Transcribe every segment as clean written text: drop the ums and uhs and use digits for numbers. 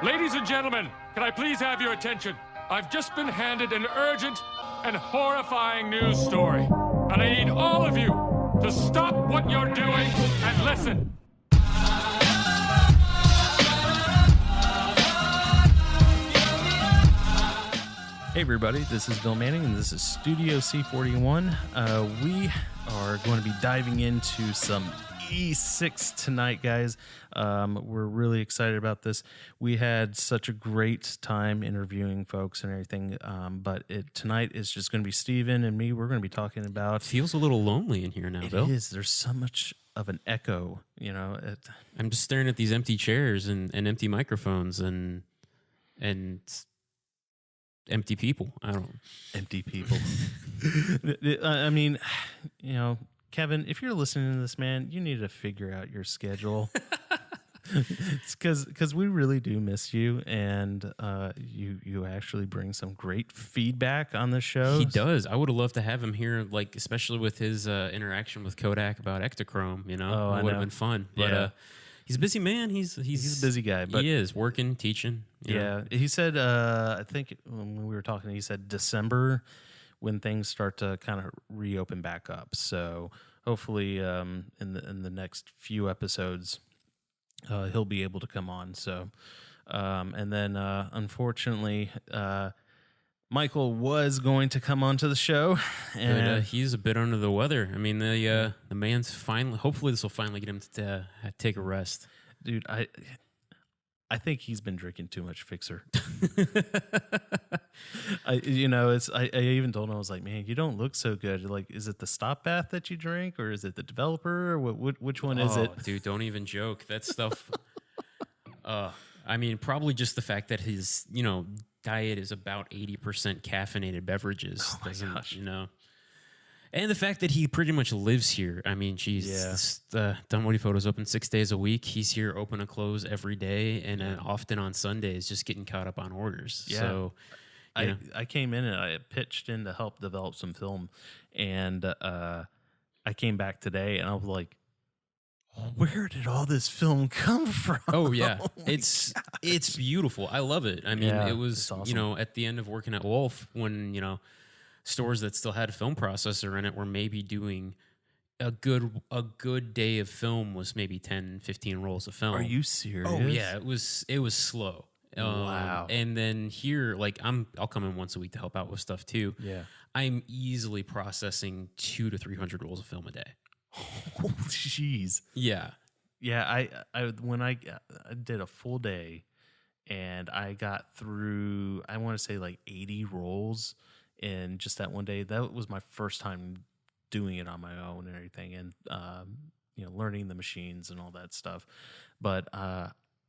Ladies and gentlemen, can I please have your attention? I've just been handed an urgent and horrifying news story. And I need all of you to stop what you're doing and listen. Hey everybody, this is Bill Manning and this is Studio C41. We are going to be diving into some E6 tonight, guys. We're really excited about this. We had such a great time interviewing folks and everything, but tonight is just going to be Steven and me. We're going to be talking about... Feels a little lonely in here now, Bill. It is. There's so much of an echo, you know. I'm just staring at these empty chairs and empty microphones and empty people. I don't know. Empty people. I mean, you know, Kevin, if you're listening to this, man, you need to figure out your schedule. It's because we really do miss you, and you actually bring some great feedback on the show. He does. I would have loved to have him here, like especially with his interaction with Kodak about Ektachrome. You know, it would have been fun. But yeah. He's a busy man. He's a busy guy. But he is working, teaching. Yeah, he said. I think when we were talking, he said December when things start to kind of reopen back up. So hopefully, in the next few episodes, he'll be able to come on. So, and then unfortunately, Michael was going to come onto the show, and he's a bit under the weather. I mean, the man's finally. Hopefully, this will finally get him to take a rest. Dude, I think he's been drinking too much Fixer. I even told him, I was like, man, you don't look so good. Like, is it the stop bath that you drink, or is it the developer, or which one is it? Dude, don't even joke. That stuff. I mean, probably just the fact that his, diet is about 80% caffeinated beverages. Oh my gosh. And the fact that he pretty much lives here. I mean, geez, Dunwoody Photos open 6 days a week. He's here open and close every day, and often on Sundays, just getting caught up on orders. Yeah. So I came in and I pitched in to help develop some film, and I came back today and I was like, where did all this film come from? Oh yeah, it's beautiful. I love it. I mean, it was awesome. At the end of working at Wolf, when stores that still had a film processor in it were maybe doing a good day of film was maybe 10, 15 rolls of film. Are you serious? Oh yeah, it was slow. Wow. And then here, like I'll come in once a week to help out with stuff too. Yeah. I'm easily processing 200 to 300 rolls of film a day. Oh, jeez. Yeah. Yeah, when I did a full day and I got through, I want to say like 80 rolls in just that one day. That was my first time doing it on my own and everything, and learning the machines and all that stuff. But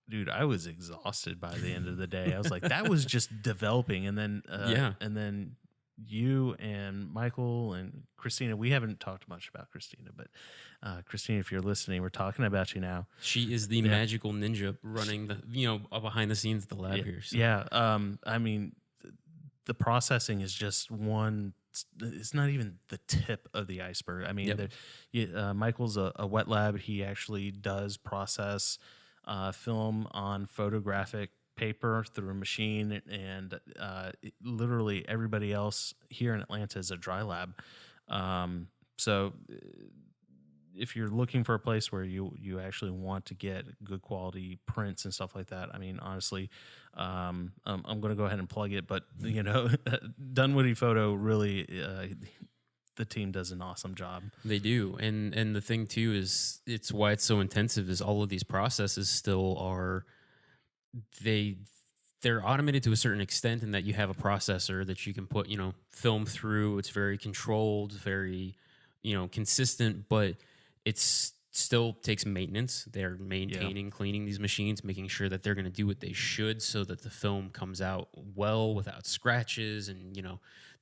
dude, I was exhausted by the end of the day. I was like, that was just developing, and then and then you and Michael and Christina, we haven't talked much about Christina, but Christina, if you're listening, we're talking about you now. She is the magical ninja running the behind the scenes at the lab here. So. Yeah. I mean, the processing is just one. It's not even the tip of the iceberg. I mean, Michael's a wet lab. He actually does process film on photographic paper through a machine, and literally everybody else here in Atlanta is a dry lab. So if you're looking for a place where you actually want to get good quality prints and stuff like that, I mean, honestly, I'm going to go ahead and plug it, but Dunwoody Photo really, the team does an awesome job. They do. And the thing too is it's why it's so intensive is all of these processes still are, they're automated to a certain extent in that you have a processor that you can put, film through. It's very controlled, very, consistent, but it's still takes maintenance. They're maintaining, cleaning these machines, making sure that they're going to do what they should so that the film comes out well without scratches, and,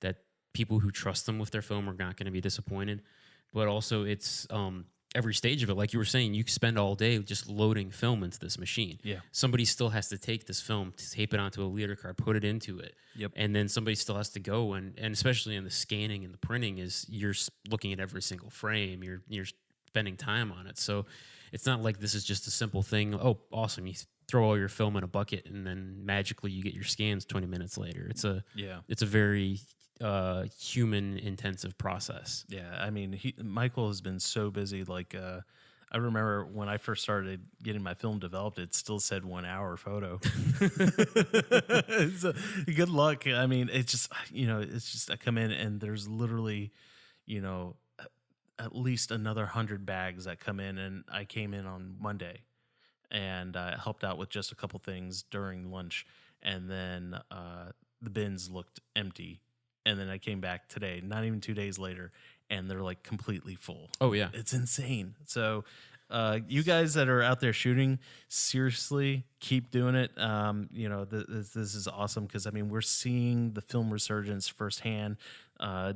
that people who trust them with their film are not going to be disappointed. But also it's, every stage of it, like you were saying, you spend all day just loading film into this machine. Yeah. Somebody still has to take this film, tape it onto a leader card, put it into it. Yep. And then somebody still has to go and especially in the scanning and the printing is you're looking at every single frame. You're spending time on it. So it's not like this is just a simple thing. Oh, awesome. You throw all your film in a bucket and then magically you get your scans 20 minutes later. It's a very human intensive process. Yeah, I mean, Michael has been so busy. Like, I remember when I first started getting my film developed, it still said 1 hour photo. So, good luck. I mean, it's just, I come in and there's literally, at least another 100 bags that come in, and I came in on Monday and helped out with just a couple things during lunch, and then the bins looked empty, and then I came back today, not even 2 days later, and they're like completely full. Oh yeah, it's insane. So you guys that are out there shooting, seriously, keep doing it. This is awesome because I mean we're seeing the film resurgence firsthand.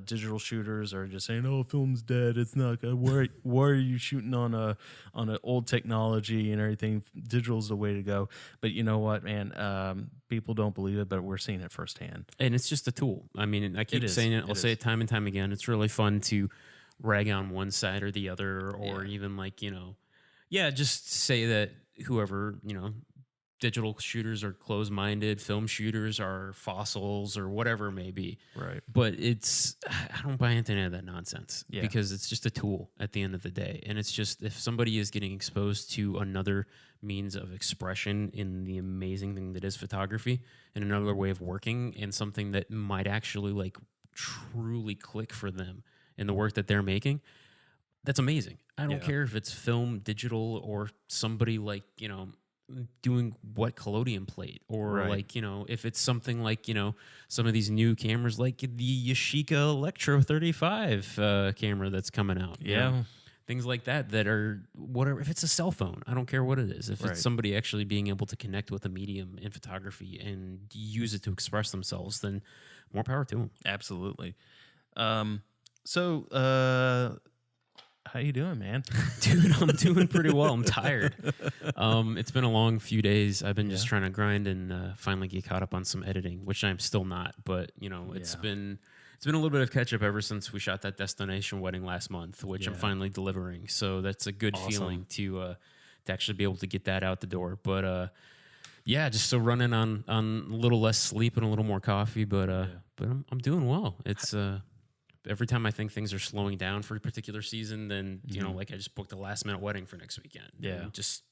Digital shooters are just saying, "Oh, film's dead. It's not good. Why are you shooting on an old technology and everything? Digital's the way to go." But you know what, man? People don't believe it, but we're seeing it firsthand. And it's just a tool. I mean, I keep saying it. I'll say it time and time again. It's really fun to rag on one side or the other, or even just say that whoever digital shooters are closed-minded, film shooters are fossils, or whatever it may be. Right. But I don't buy into any of that nonsense because it's just a tool at the end of the day. And it's just, if somebody is getting exposed to another means of expression in the amazing thing that is photography and another way of working and something that might actually truly click for them in the work that they're making, that's amazing. I don't care if it's film, digital, or somebody doing what collodion plate, or if it's something some of these new cameras like the Yashica Electro 35 camera that's coming out. Things like that are whatever. If it's a cell phone, I don't care what it is. If it's somebody actually being able to connect with a medium in photography and use it to express themselves, then more power to them. Absolutely. How you doing, man? Dude, I'm doing pretty well. I'm tired. It's been a long few days. I've been just trying to grind and finally get caught up on some editing, which I'm still not. But it's been a little bit of catch up ever since we shot that destination wedding last month, which I'm finally delivering. So that's a good feeling to actually be able to get that out the door. But just so running on a little less sleep and a little more coffee. But I'm doing well. It's every time I think things are slowing down for a particular season, then, I just booked a last minute wedding for next weekend. Yeah.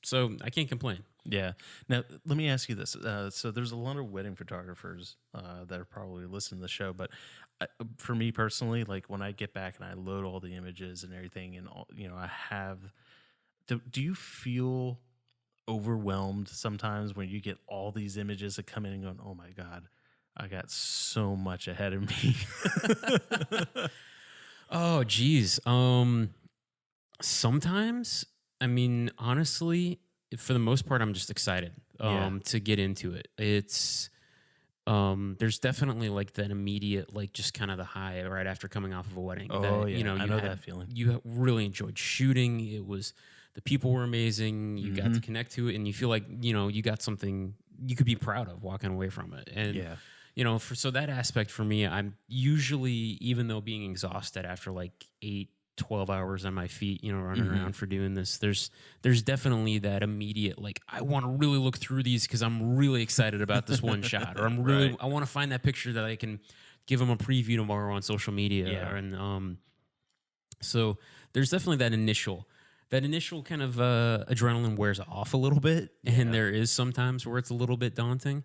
So I can't complain. Yeah. Now, let me ask you this. So there's a lot of wedding photographers that are probably listening to the show, but for me personally, when I get back and I load all the images and everything and, do you feel overwhelmed sometimes when you get all these images that come in and going, oh my God, I got so much ahead of me? Oh, geez. Sometimes, I mean, honestly, for the most part, I'm just excited to get into it. It's there's definitely that immediate, just kind of the high right after coming off of a wedding. Oh, that, I know that feeling. You really enjoyed shooting. It was, the people were amazing. You got to connect to it, and you feel like you got something you could be proud of walking away from it. And so that aspect for me, I'm usually, even though being exhausted after 8-12 hours on my feet, running around for doing this, there's definitely that immediate, I want to really look through these because I'm really excited about this one shot, or I want to find that picture that I can give them a preview tomorrow on social media. And so there's definitely that initial kind of adrenaline wears off a little bit, and there is sometimes where it's a little bit daunting.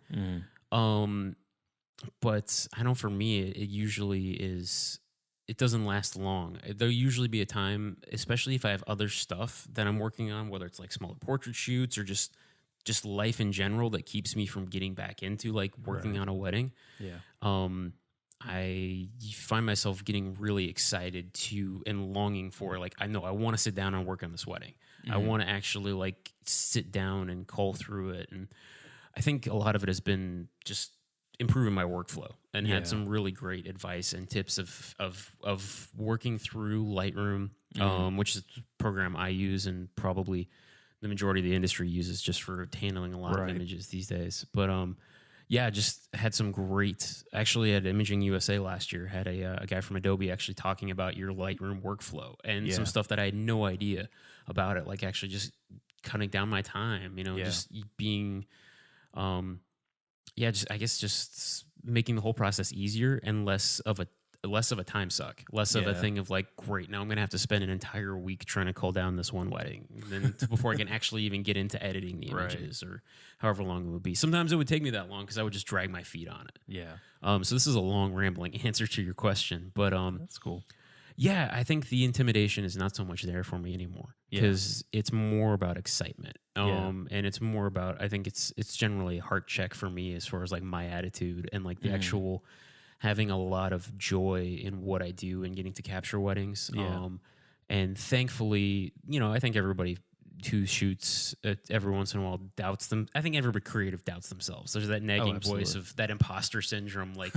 But I know for me, it usually is, it doesn't last long. There'll usually be a time, especially if I have other stuff that I'm working on, whether it's smaller portrait shoots or just life in general, that keeps me from getting back into working on a wedding. I find myself getting really excited and longing for, I know I want to sit down and work on this wedding. I want to actually sit down and cull through it. And I think a lot of it has been just improving my workflow, and had some really great advice and tips of working through Lightroom, which is the program I use and probably the majority of the industry uses just for handling a lot of images these days. But just had some great, actually at Imaging USA last year, had a guy from Adobe actually talking about your Lightroom workflow and some stuff that I had no idea about it, actually just cutting down my time, just being, just I guess just making the whole process easier and less of a time suck, less of a thing of like, great, now I'm gonna have to spend an entire week trying to cull down this one wedding, and then before I can actually even get into editing the images or however long it would be. Sometimes it would take me that long because I would just drag my feet on it. Yeah. So this is a long rambling answer to your question, but that's cool. Yeah, I think the intimidation is not so much there for me anymore because it's more about excitement. And it's more about, I think it's generally a heart check for me as far as like my attitude and like the actual having a lot of joy in what I do and getting to capture weddings. And thankfully, I think everybody who shoots every once in a while doubts them. I think every creative doubts themselves. There's that nagging voice of that imposter syndrome. Like,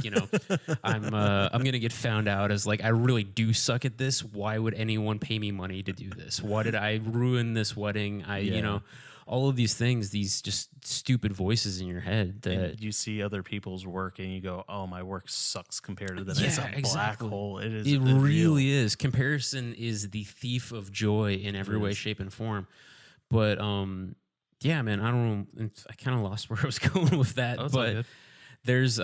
I'm going to get found out as like, I really do suck at this. Why would anyone pay me money to do this? Why did I ruin this wedding? All of these things, these just stupid voices in your head that and you see other people's work and you go, oh, my work sucks compared to them. It's a black hole. It is. It really is. Comparison is the thief of joy in every way, shape, and form. But yeah, man, I don't know. I kind of lost where I was going with that. But there's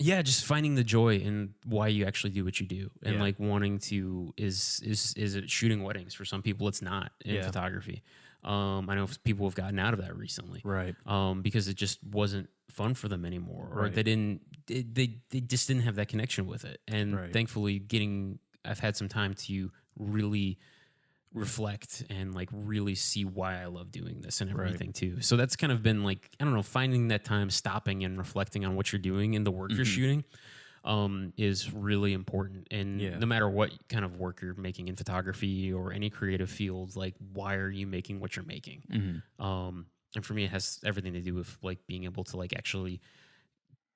just finding the joy in why you actually do what you do, and like wanting to is it shooting weddings? For some people, it's not in photography. I know people have gotten out of that recently, right? Because it just wasn't fun for them anymore, or they just didn't have that connection with it. And thankfully, I've had some time to really reflect and like really see why I love doing this and everything too. So that's kind of been like, I don't know, finding that time, stopping and reflecting on what you're doing and the work you're shooting is really important. And no matter what kind of work you're making in photography or any creative field, like, why are you making what you're making? And for me, it has everything to do with like being able to like actually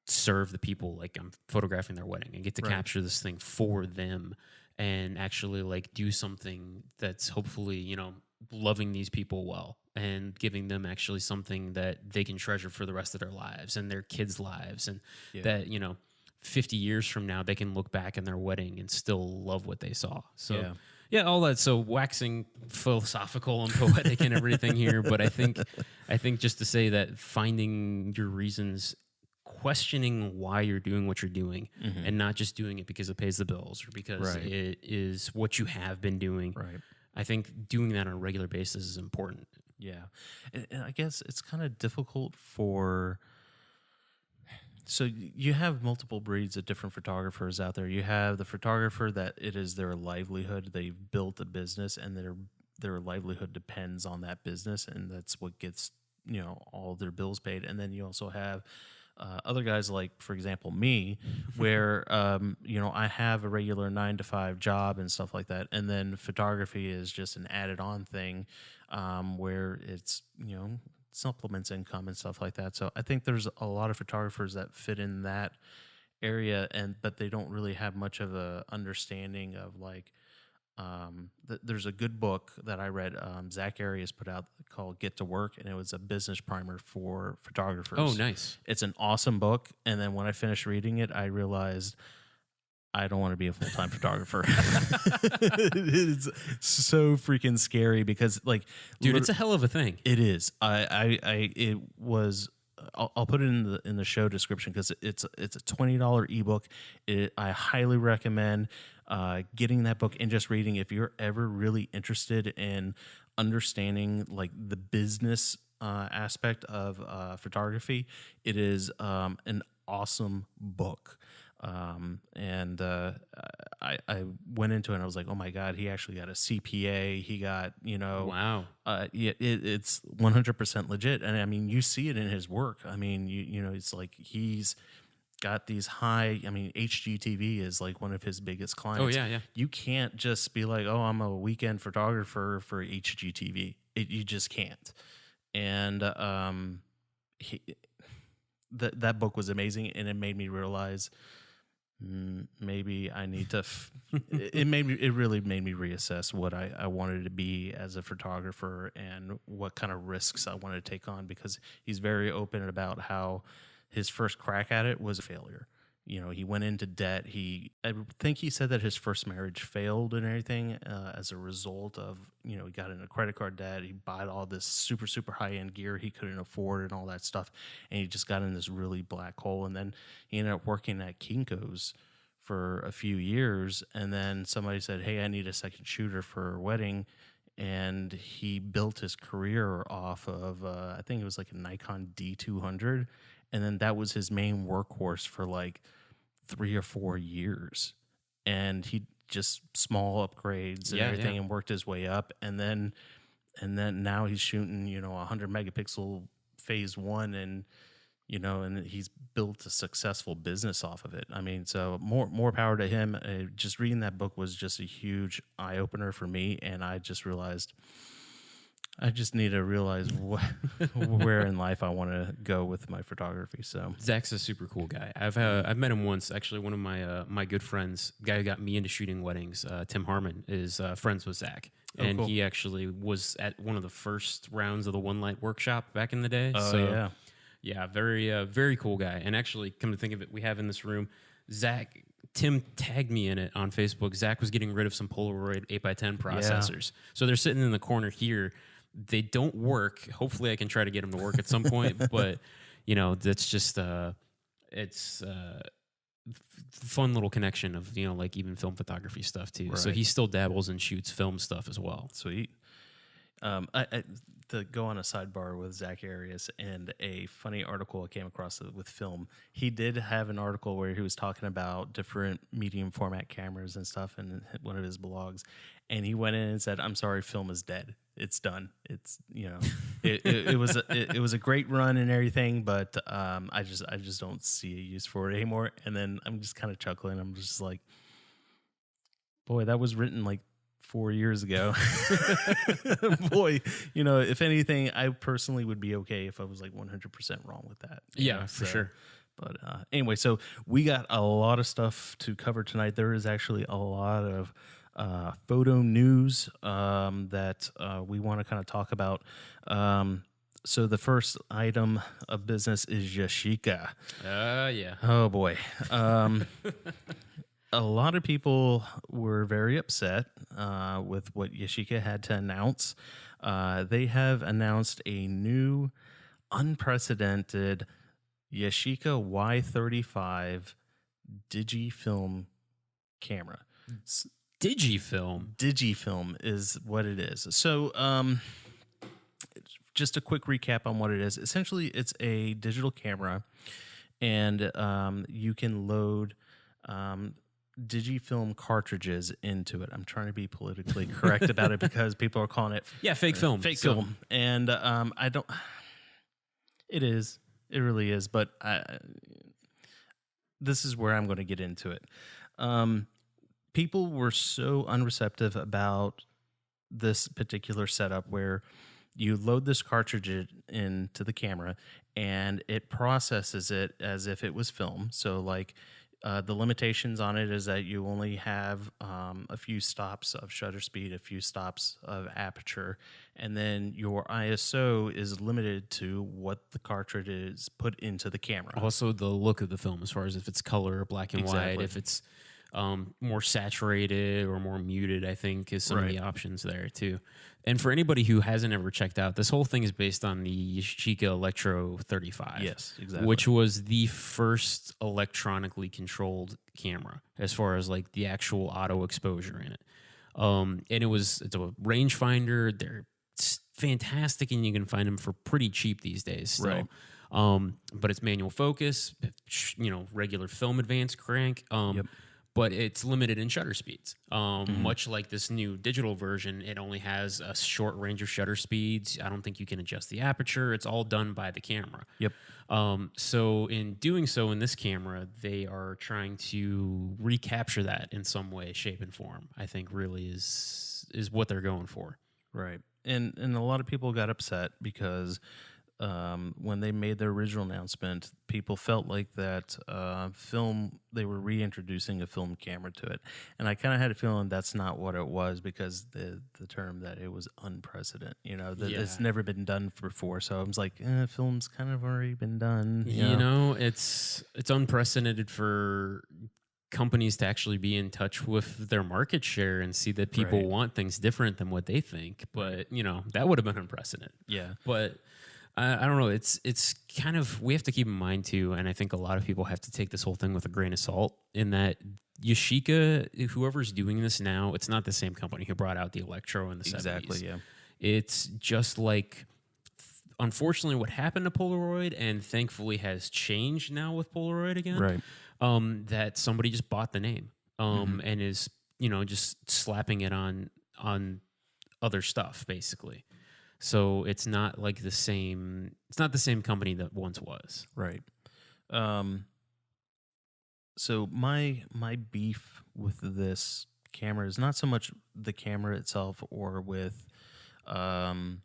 serve the people. Like, I'm photographing their wedding and get to capture this thing for them and actually like do something that's hopefully, loving these people well and giving them actually something that they can treasure for the rest of their lives and their kids' lives. And that, 50 years from now, they can look back on their wedding and still love what they saw. So all that. So waxing philosophical and poetic and everything here. But I think just to say that finding your reasons, questioning why you're doing what you're doing and not just doing it because it pays the bills or because it is what you have been doing. Right. I think doing that on a regular basis is important. Yeah. And I guess it's kind of difficult so you have multiple breeds of different photographers out there. You have the photographer that it is their livelihood. They've built a business and their livelihood depends on that business, and that's what gets, all their bills paid. And then you also have other guys like, for example, me, where, I have a regular 9-to-5 job and stuff like that. And then photography is just an added on thing where it's, supplements income and stuff like that. So I think there's a lot of photographers that fit in that area, but they don't really have much of a understanding of like, there's a good book that I read, Zack Arias put out called Get to Work, and it was a business primer for photographers. Oh, nice. It's an awesome book. And then when I finished reading it, I realized I don't want to be a full-time photographer. It's so freaking scary because like, dude, it's a hell of a thing. It is. It was, I'll put it in the show description because it's a $20 ebook. I highly recommend getting that book and just reading. If you're ever really interested in understanding like the business aspect of photography, it is an awesome book. I went into it and I was like, oh my God, he actually got a CPA. He got, wow. It's 100% legit. And I mean, you see it in his work. I mean, it's like, he's got these HGTV is like one of his biggest clients. Oh yeah. You can't just be like, oh, I'm a weekend photographer for HGTV. You just can't. And, that book was amazing. And it made me realize, maybe I need to. It really made me reassess what I wanted to be as a photographer and what kind of risks I wanted to take on, because he's very open about how his first crack at it was a failure, he went into debt. I think he said that his first marriage failed and everything as a result of, he got into credit card debt. He bought all this super, super high-end gear he couldn't afford and all that stuff. And he just got in this really black hole. And then he ended up working at Kinko's for a few years. And then somebody said, hey, I need a second shooter for a wedding. And he built his career off of, I think it was like a Nikon D200. And then that was his main workhorse for like 3 or 4 years. And he just small upgrades and everything and worked his way up. And then now he's shooting, 100 megapixel phase 1 and, and he's built a successful business off of it. I mean, so more power to him. Just reading that book was just a huge eye opener for me. And I just realized I just need to realize where in life I want to go with my photography. So Zach's a super cool guy. I've met him once. Actually, one of my good friends, guy who got me into shooting weddings, Tim Harmon, is friends with Zach, and cool. He actually was at one of the first rounds of the One Light workshop back in the day. Oh so, yeah, very cool guy. And actually, come to think of it, we have in this room, Zach. Tim tagged me in it on Facebook. Zach was getting rid of some Polaroid 8x10 processors, so they're sitting in the corner here. They don't work. Hopefully I can try to get them to work at some point, but that's just it's fun little connection of, like even film photography stuff too. Right. So he still dabbles and shoots film stuff as well. Sweet. To go on a sidebar with Zack Arias and a funny article I came across with film. He did have an article where he was talking about different medium format cameras and stuff in one of his blogs. And he went in and said, I'm sorry, film is dead. It's done. It's, it was a great run and everything, but I just don't see a use for it anymore. And then I'm just kind of chuckling. I'm just like, boy, that was written like 4 years ago. Boy, if anything, I personally would be okay if I was like 100% wrong with that. For sure. But anyway, so we got a lot of stuff to cover tonight. There is actually a lot of photo news that we want to kind of talk about. So the first item of business is Yashica. Yeah. Oh boy. A lot of people were very upset with what Yashica had to announce. They have announced a new, unprecedented Yashica Y35 digiFilm camera. Digifilm is what it is. So just a quick recap on what it is. Essentially, it's a digital camera, and you can load digifilm cartridges into it. I'm trying to be politically correct about it because people are calling it fake film. And I don't. It is. It really is. But this is where I'm going to get into it. People were so unreceptive about this particular setup where you load this cartridge into the camera and it processes it as if it was film. So like the limitations on it is that you only have a few stops of shutter speed, a few stops of aperture, and then your ISO is limited to what the cartridge is put into the camera. Also the look of the film, as far as if it's color or black and white, if it's more saturated or more muted, I think is some of the options there too. And for anybody who hasn't ever checked out, this whole thing is based on the Yashica Electro 35. Yes, exactly. Which was the first electronically controlled camera as far as like the actual auto exposure in it. And it's a rangefinder. They're fantastic, and you can find them for pretty cheap these days. So. Right. But it's manual focus, regular film advance crank. But it's limited in shutter speeds. Much like this new digital version, it only has a short range of shutter speeds. I don't think you can adjust the aperture. It's all done by the camera. Yep. So in doing so in this camera, they are trying to recapture that in some way, shape, and form. I think really is what they're going for. Right. And a lot of people got upset because when they made their original announcement, people felt like that film, they were reintroducing a film camera to it. And I kind of had a feeling that's not what it was, because the term that it was unprecedented, that it's never been done before. So I was like, film's kind of already been done. You know, it's unprecedented for companies to actually be in touch with their market share and see that people want things different than what they think. But, that would have been unprecedented. Yeah. But I don't know. It's kind of, we have to keep in mind too, and I think a lot of people have to take this whole thing with a grain of salt, in that Yashica, whoever's doing this now, it's not the same company who brought out the Electro in the 70s. Exactly, yeah. It's just like, unfortunately, what happened to Polaroid, and thankfully has changed now with Polaroid again, right? That somebody just bought the name and is, just slapping it on other stuff, basically. So it's not like the same. It's not the same company that once was. Right. So my beef with this camera is not so much the camera itself, or with the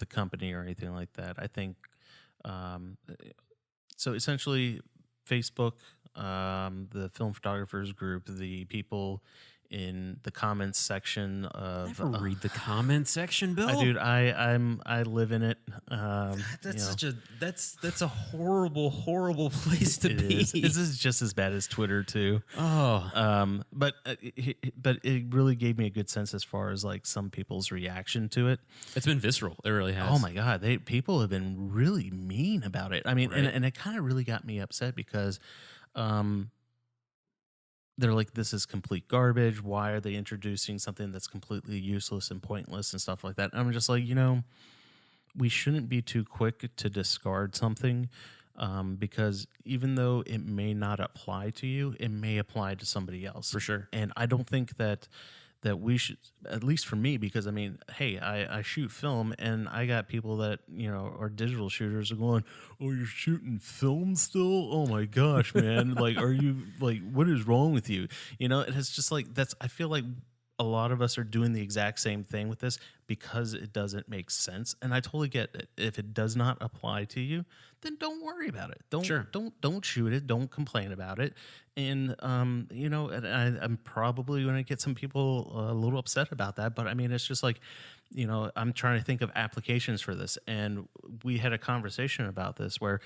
company or anything like that. I think so. Essentially, Facebook, the film photographers group, the people in the comments section of never read the comment section, Bill. Dude, I live in it. That's that's a horrible place to be. This is just as bad as Twitter too. Oh, but it really gave me a good sense as far as like some people's reaction to it. It's been visceral. It really has. Oh my God, people have been really mean about it. I mean, and it kind of really got me upset, because they're like, this is complete garbage. Why are they introducing something that's completely useless and pointless and stuff like that? And I'm just like, we shouldn't be too quick to discard something, because even though it may not apply to you, it may apply to somebody else. For sure. And I don't think that we should, at least for me, because I mean, hey, I shoot film, and I got people that, are digital shooters, are going, oh, you're shooting film still? Oh my gosh, man. Like, are you, like, what is wrong with you? It's just like, I feel like a lot of us are doing the exact same thing with this, because it doesn't make sense. And I totally get it. If it does not apply to you, then don't worry about it. Don't shoot it. Don't complain about it. And and I'm probably going to get some people a little upset about that. But I mean, it's just like, I'm trying to think of applications for this, and we had a conversation about this where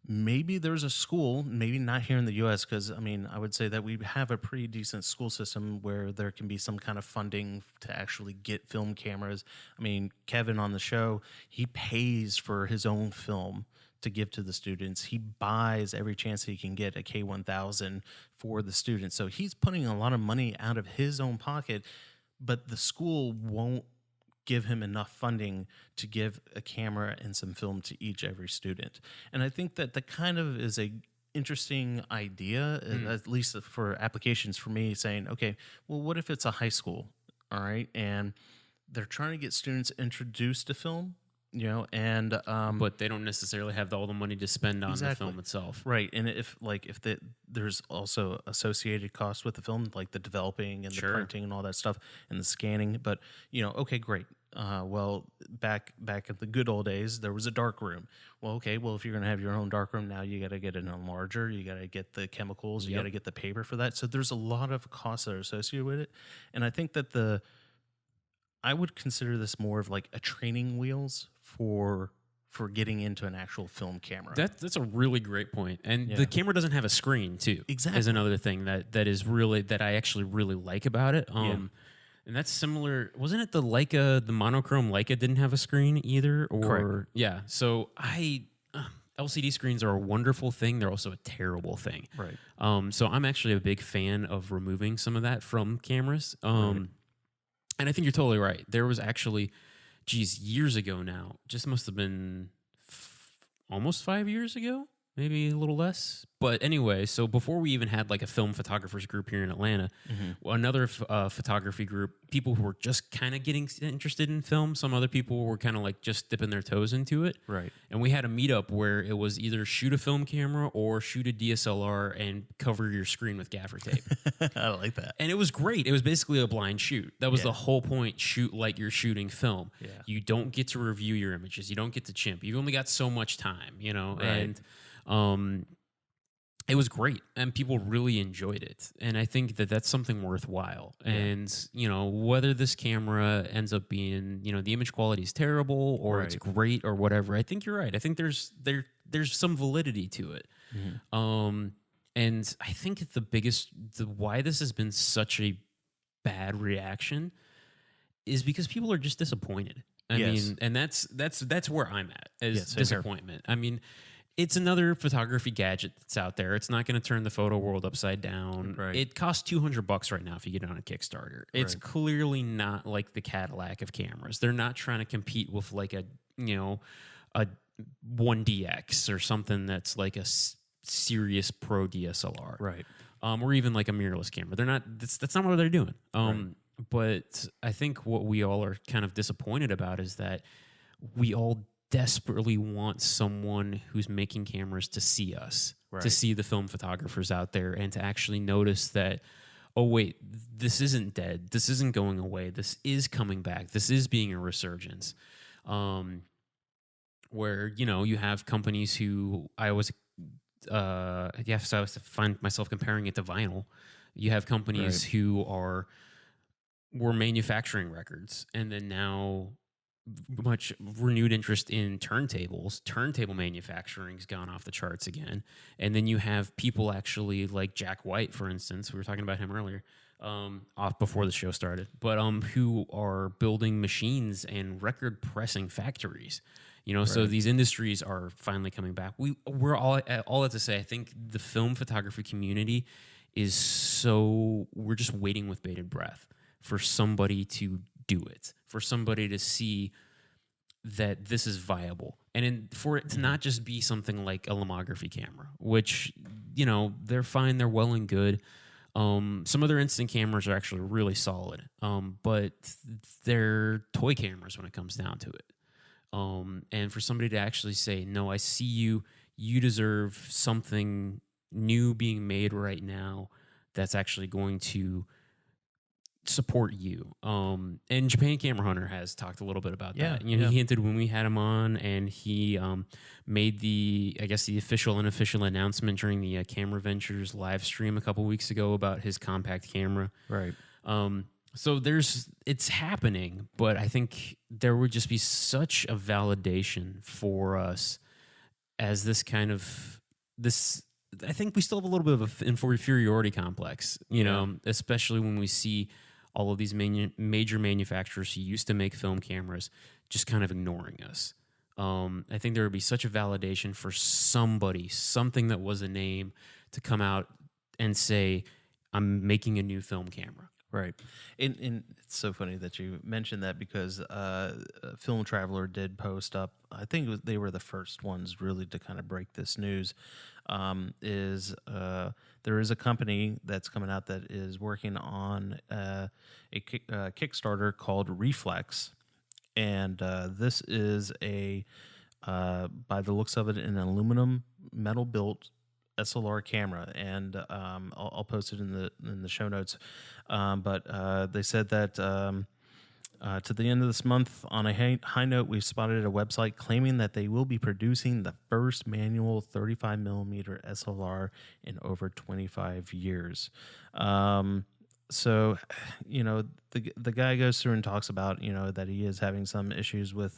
maybe there's a school, maybe not here in the U.S., because, I mean, I would say that we have a pretty decent school system where there can be some kind of funding to actually get film cameras. I mean, Kevin on the show, he pays for his own film to give to the students. He buys every chance he can get a K1000 for the students. So he's putting a lot of money out of his own pocket, but the school won't give him enough funding to give a camera and some film to every student. And I think that kind of is a interesting idea, at least for applications for me, saying, okay, well, what if it's a high school, all right, and they're trying to get students introduced to film, and but they don't necessarily have all the money to spend on the film itself, right? And if there's also associated costs with the film, like the developing and the printing and all that stuff, and the scanning. But okay, great. Well, back in the good old days, there was a dark room. Well, okay, well, if you're going to have your own dark room now, you got to get an enlarger, you got to get the chemicals, you got to get the paper for that. So there's a lot of costs that are associated with it, and I think that I would consider this more of like a training wheels for getting into an actual film camera. That's a really great point. And the camera doesn't have a screen too. Exactly. Is another thing that is really, that I actually really like about it. And that's similar. Wasn't it the Leica, the monochrome Leica didn't have a screen either? Or correct. Yeah. So LCD screens are a wonderful thing. They're also a terrible thing. Right. So I'm actually a big fan of removing some of that from cameras. And I think you're totally right. There was actually, years ago now, just must have been almost 5 years ago, maybe a little less. But anyway, so before we even had like a film photographers group here in Atlanta, another photography group, people who were just kind of getting interested in film, some other people were kind of like just dipping their toes into it. Right. And we had a meetup where it was either shoot a film camera or shoot a DSLR and cover your screen with gaffer tape. I like that. And it was great. It was basically a blind shoot. That was the whole point. Shoot like you're shooting film. Yeah. You don't get to review your images. You don't get to chimp. You've only got so much time, you know? Right. And it was great, and people really enjoyed it. And I think that that's something worthwhile. Yeah. And, you know, whether this camera ends up being, you know, the image quality is terrible or it's great or whatever, I think you're right. I think there's some validity to it. And I think why this has been such a bad reaction is because people are just disappointed. I mean, and that's where I'm at, is disappointment. Here. I mean, it's another photography gadget that's out there. It's not going to turn the photo world upside down. Right. It costs $200 right now if you get it on a Kickstarter. It's clearly not like the Cadillac of cameras. They're not trying to compete with like a 1DX or something that's like a serious pro DSLR. Right. Or even like a mirrorless camera. They're not. That's not what they're doing. But I think what we all are kind of disappointed about is that we all desperately want someone who's making cameras to see us, to see the film photographers out there, and to actually notice that, oh wait, this isn't dead, this isn't going away, this is coming back, this is being a resurgence. Where, you know, you have companies who I was find myself comparing it to vinyl. You have companies who were manufacturing records, and then now much renewed interest in turntables. Turntable manufacturing's gone off the charts again. And then you have people actually like Jack White, for instance, we were talking about him earlier, off before the show started, but who are building machines and record pressing factories. You know, so these industries are finally coming back. We're all that to say, I think the film photography community we're just waiting with bated breath for somebody to do it, for somebody to see that this is viable, and for it to not just be something like a lomography camera, which, you know, they're fine, they're well and good. Some of their instant cameras are actually really solid, but they're toy cameras when it comes down to it. And for somebody to actually say, no, I see you, you deserve something new being made right now that's actually going to support you. And Japan Camera Hunter has talked a little bit about that. You know, he hinted when we had him on, and he made the official and unofficial announcement during the Camera Ventures live stream a couple weeks ago about his compact camera. Right. So it's happening, but I think there would just be such a validation for us as this kind of this. I think we still have a little bit of an inferiority complex, you know, especially when we see all of these major manufacturers who used to make film cameras just kind of ignoring us. I think there would be such a validation for something that was a name, to come out and say, I'm making a new film camera. Right. And it's so funny that you mentioned that, because Film Traveler did post up, I think they were the first ones really to kind of break this news, there is a company that's coming out that is working on a Kickstarter called Reflex. And this is by the looks of it, an aluminum metal built SLR camera, and I'll post it in the show notes. But they said that to the end of this month, on a high note, we've spotted a website claiming that they will be producing the first manual 35mm SLR in over 25 years. So, you know, the guy goes through and talks about, you know, that he is having some issues with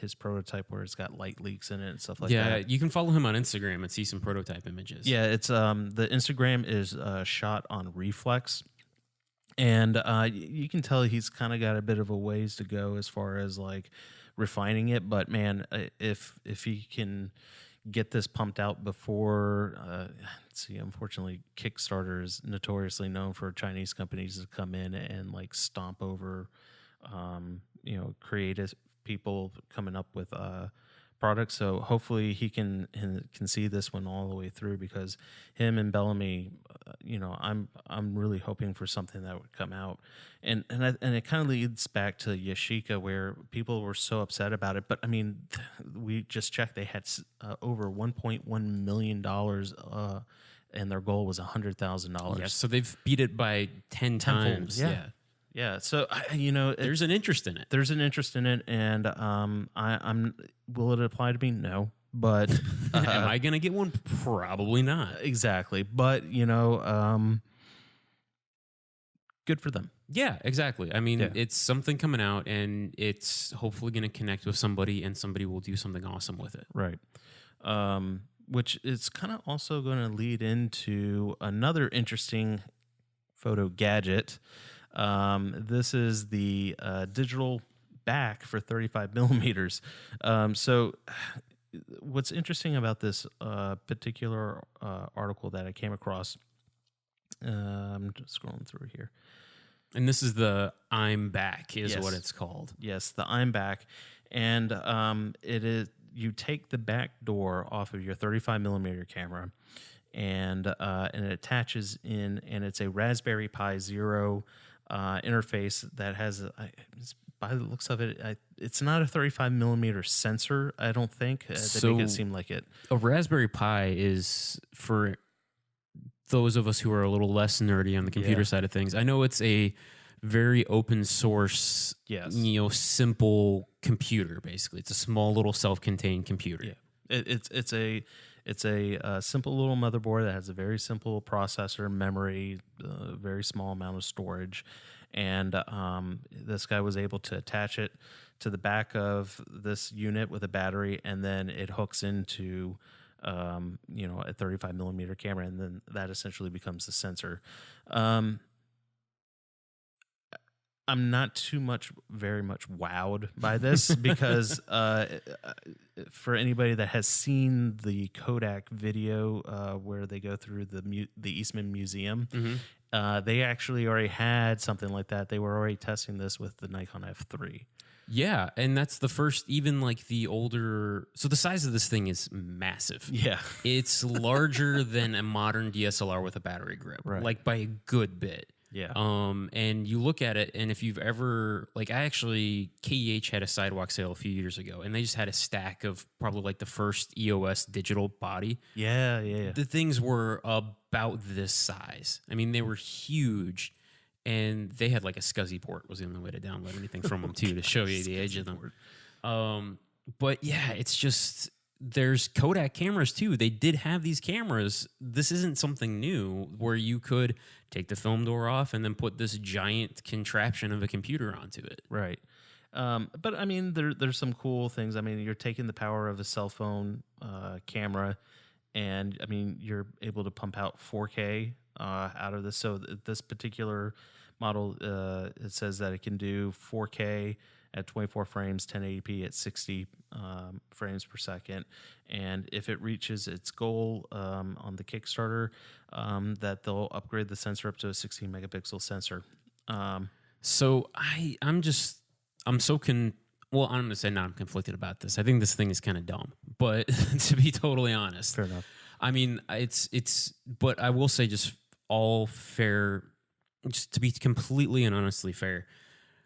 his prototype where it's got light leaks in it and stuff like that. Yeah, you can follow him on Instagram and see some prototype images. Yeah, it's the Instagram is shot on Reflex. And you can tell he's kind of got a bit of a ways to go as far as like refining it. But man, if he can get this pumped out before, unfortunately, Kickstarter is notoriously known for Chinese companies to come in and like stomp over, creative people coming up with product. So hopefully he can see this one all the way through, because him and Bellamy, I'm really hoping for something that would come out, and it kind of leads back to Yashica, where people were so upset about it. But I mean, we just checked; they had over $1.1 million. And their goal was $100,000. Yeah, so they've beat it by 10 times. Yeah. So there's an interest in it. There's an interest in it, and I'm. Will it apply to me? No, but am I gonna get one? Probably not. Exactly, but good for them. Yeah, exactly. I mean, it's something coming out, and it's hopefully going to connect with somebody, and somebody will do something awesome with it. Right. Which is kind of also going to lead into another interesting photo gadget. This is the digital back for 35 millimeters. So what's interesting about this particular article that I came across, I'm just scrolling through here. And this is the I'm Back is what it's called. Yes, the I'm Back. And it is, you take the back door off of your 35 millimeter camera, and it attaches in, and it's a Raspberry Pi Zero interface that has, by the looks of it, it's not a 35 millimeter sensor, I don't think. They make it seem like it. A Raspberry Pi is, for those of us who are a little less nerdy on the computer side of things, I know it's a very open source, simple computer. Basically, it's a small little self-contained computer. Yeah, it's a simple little motherboard that has a very simple processor, memory, very small amount of storage, and this guy was able to attach it to the back of this unit with a battery, and then it hooks into a 35 millimeter camera, and then that essentially becomes the sensor. I'm not very much wowed by this because for anybody that has seen the Kodak video where they go through the Eastman Museum, they actually already had something like that. They were already testing this with the Nikon F3. Yeah, and that's the first, even like the older... So the size of this thing is massive. Yeah. It's larger than a modern DSLR with a battery grip, like by a good bit. Yeah. And you look at it, and if you've ever... Like, KEH had a sidewalk sale a few years ago, and they just had a stack of probably like the first EOS digital body. Yeah. The things were about this size. I mean, they were huge. And they had like a SCSI port was the only way to download anything from them too, to show you the edge of them. But yeah, it's just, there's Kodak cameras too. They did have these cameras. This isn't something new where you could take the film door off and then put this giant contraption of a computer onto it. Right. But I mean, there's some cool things. I mean, you're taking the power of a cell phone camera, and I mean, you're able to pump out 4K out of this. So this particular model, it says that it can do 4K at 24 frames, 1080p at 60 frames per second. And if it reaches its goal on the Kickstarter, that they'll upgrade the sensor up to a 16 megapixel sensor. So I'm going to say I'm conflicted about this. I think this thing is kind of dumb, but to be totally honest. Fair enough. I mean, but I will say, just all fair, just to be completely and honestly fair,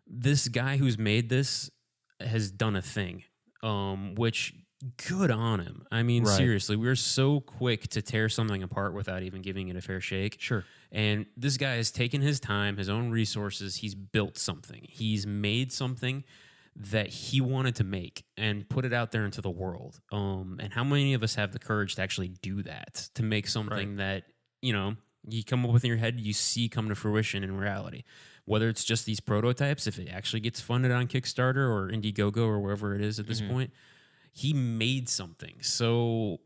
this guy who's made this has done a thing, which good on him. I mean, seriously, we're so quick to tear something apart without even giving it a fair shake. Sure. And this guy has taken his time, his own resources. He's built something. He's made something that he wanted to make and put it out there into the world. And how many of us have the courage to actually do that, to make something that, you come up with in your head, you see come to fruition in reality? Whether it's just these prototypes, if it actually gets funded on Kickstarter or Indiegogo or wherever it is at this point, he made something. So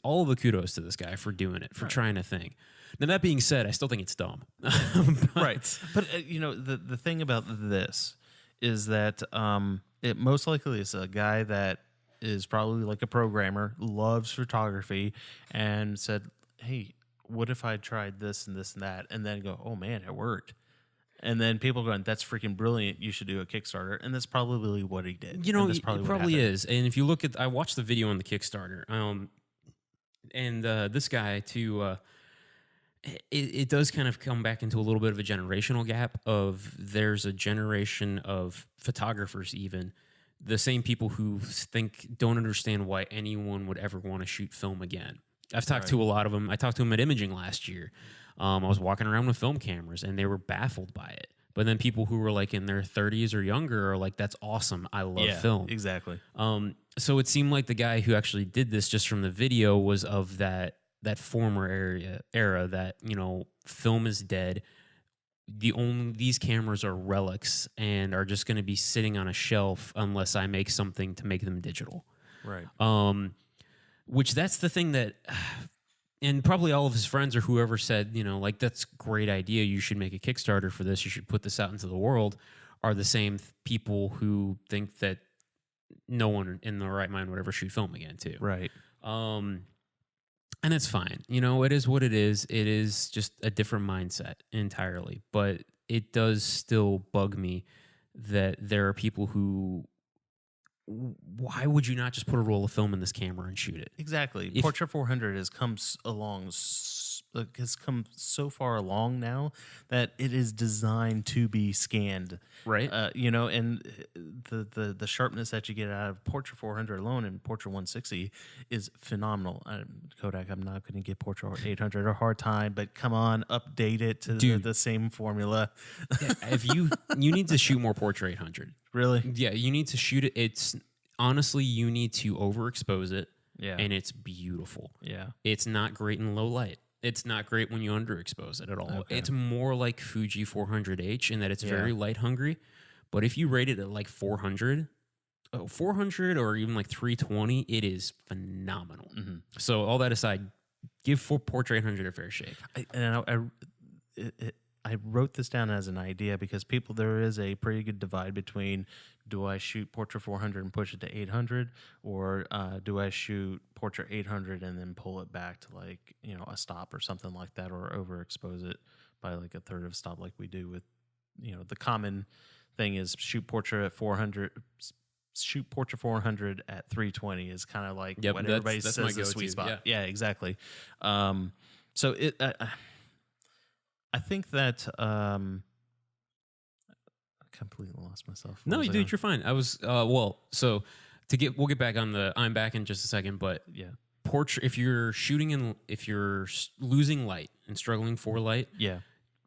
all the kudos to this guy for doing it, for trying a thing. Now, that being said, I still think it's dumb. Right. But, the thing about this is that it most likely is a guy that is probably like a programmer, loves photography, and said, hey, what if I tried this and this and that, and then go, oh man, it worked. And then people going, "That's freaking brilliant! You should do a Kickstarter." And that's probably what he did. You know, that's it probably is. And if you look at, I watched the video on the Kickstarter, and this guy too. It does kind of come back into a little bit of a generational gap of there's a generation of photographers, even the same people who don't understand why anyone would ever want to shoot film again. I've talked to a lot of them. I talked to them at Imaging last year. I was walking around with film cameras and they were baffled by it. But then people who were like in their 30s or younger are like, that's awesome. I love film. Exactly. So it seemed like the guy who actually did this just from the video was of that former era that, you know, film is dead. These cameras are relics and are just going to be sitting on a shelf unless I make something to make them digital. Right. Which that's the thing that, and probably all of his friends or whoever said, you know, like, that's a great idea. You should make a Kickstarter for this. You should put this out into the world, are the same people who think that no one in their right mind would ever shoot film again too. Right. And it's fine. You know, it is what it is. It is just a different mindset entirely. But it does still bug me that there are people who, why would you not just put a roll of film in this camera and shoot it? Exactly. Portra 400 has come so far along now that it is designed to be scanned, right? You know, and the sharpness that you get out of Portra 400 alone and Portra 160 is phenomenal. Kodak, I'm not going to give Portra 800 a hard time, but come on, update it to the same formula. Yeah, if you need to shoot more Portra 800. Really? Yeah, you need to shoot it. It's honestly, you need to overexpose it. Yeah. And it's beautiful. Yeah. It's not great in low light. It's not great when you underexpose it at all. Okay. It's more like Fuji 400H in that it's very light hungry. But if you rate it at like 400 or even like 320, it is phenomenal. Mm-hmm. So all that aside, give Portra 800 a fair shake. I wrote this down as an idea because there is a pretty good divide between, do I shoot Portra 400 and push it to 800, or do I shoot Portra 800 and then pull it back to, like, you know, a stop or something like that, or overexpose it by like a third of stop like we do with, you know, the common thing is shoot Portra at 400. Shoot Portra 400 at 320 is kind of like what everybody says is the sweet spot. Yeah, exactly. So I think that I completely lost myself. No, dude, you're fine. I was we'll get back on the I'm back in just a second, but yeah. Portrait, if you're losing light and struggling for light,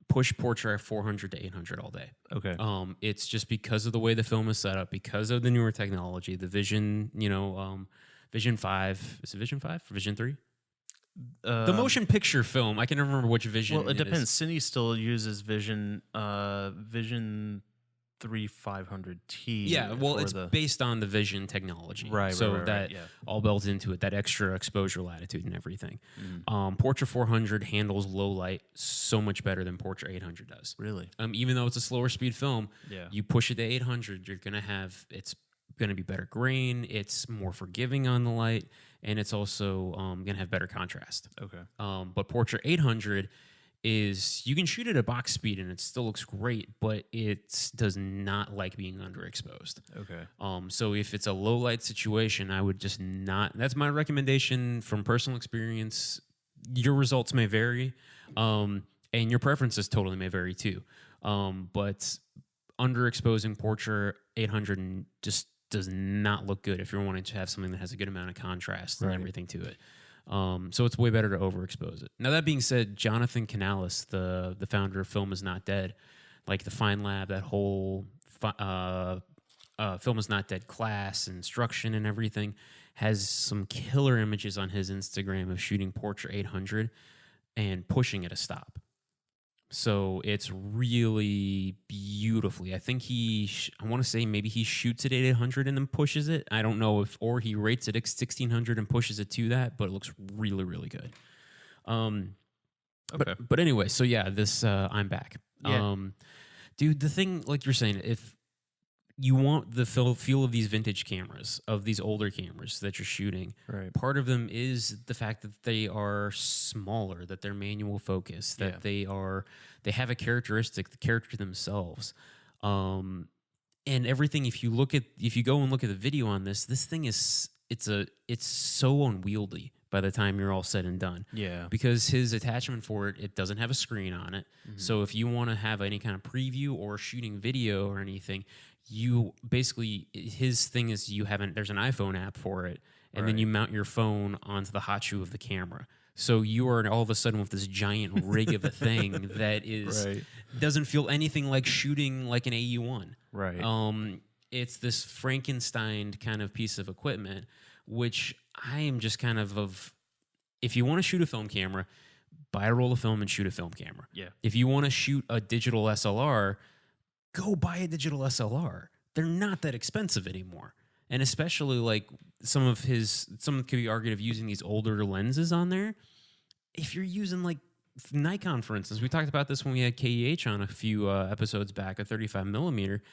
push Portrait 400 to 800 all day. Okay. It's just because of the way the film is set up, because of the newer technology, the Vision, Vision 5, is it Vision 5 or Vision 3? The motion picture film. I can never remember which Vision. Well, it depends. Cine still uses Vision 3500T. Yeah, well, it's based on the Vision technology, right? So right, all built into it, that extra exposure latitude and everything. Portra 400 handles low light so much better than Portra 800 does. Really? Even though it's a slower speed film, you push it to 800, it's going to be better grain. It's more forgiving on the light. And it's also going to have better contrast. Okay. But Portra 800 is, you can shoot it at box speed and it still looks great, but it does not like being underexposed. Okay. So if it's a low light situation, I would just not. That's my recommendation from personal experience. Your results may vary, and your preferences totally may vary too. But underexposing Portra 800 just does not look good if you're wanting to have something that has a good amount of contrast and everything to it. So it's way better to overexpose it. Now, that being said, Jonathan Canales, the founder of Film Is Not Dead, like the Fine Lab, that whole Film Is Not Dead class, instruction and everything, has some killer images on his Instagram of shooting Portra 800 and pushing it a stop. So it's really beautifully. I think I want to say maybe he shoots it at 800 and then pushes it. I don't know or he rates it at 1600 and pushes it to that, but it looks really, really good. Okay. But anyway, so yeah, this I'm back. Yeah. Dude, the thing, like you're saying, if you want the feel of these vintage cameras, of these older cameras that you're shooting. Right. Part of them is the fact that they are smaller, that they're manual focus, that they have a characteristic, the character themselves. And everything, if you go and look at the video on this thing is, it's so unwieldy by the time you're all said and done. Yeah. Because his attachment for it doesn't have a screen on it. Mm-hmm. So if you want to have any kind of preview or shooting video or anything, you basically, his thing is there's an iPhone app for it, and then you mount your phone onto the hot shoe of the camera. So you are all of a sudden with this giant rig of a thing that doesn't feel anything like shooting like an AE1. Right. It's this Frankenstein kind of piece of equipment, which I am just kind of if you want to shoot a film camera, buy a roll of film and shoot a film camera. Yeah. If you want to shoot a digital SLR, go buy a digital SLR. They're not that expensive anymore. And especially like some could be argued of using these older lenses on there. If you're using like Nikon, for instance, we talked about this when we had KEH on a few episodes back, a 35 millimeter.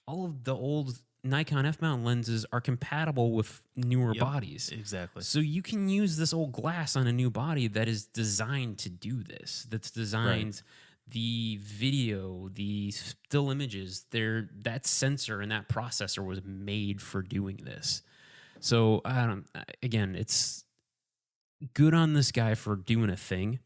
All of the old Nikon F-mount lenses are compatible with newer bodies. Exactly. So you can use this old glass on a new body that is designed to do this. That's designed, the video, the still images, that sensor and that processor was made for doing this. So again, it's good on this guy for doing a thing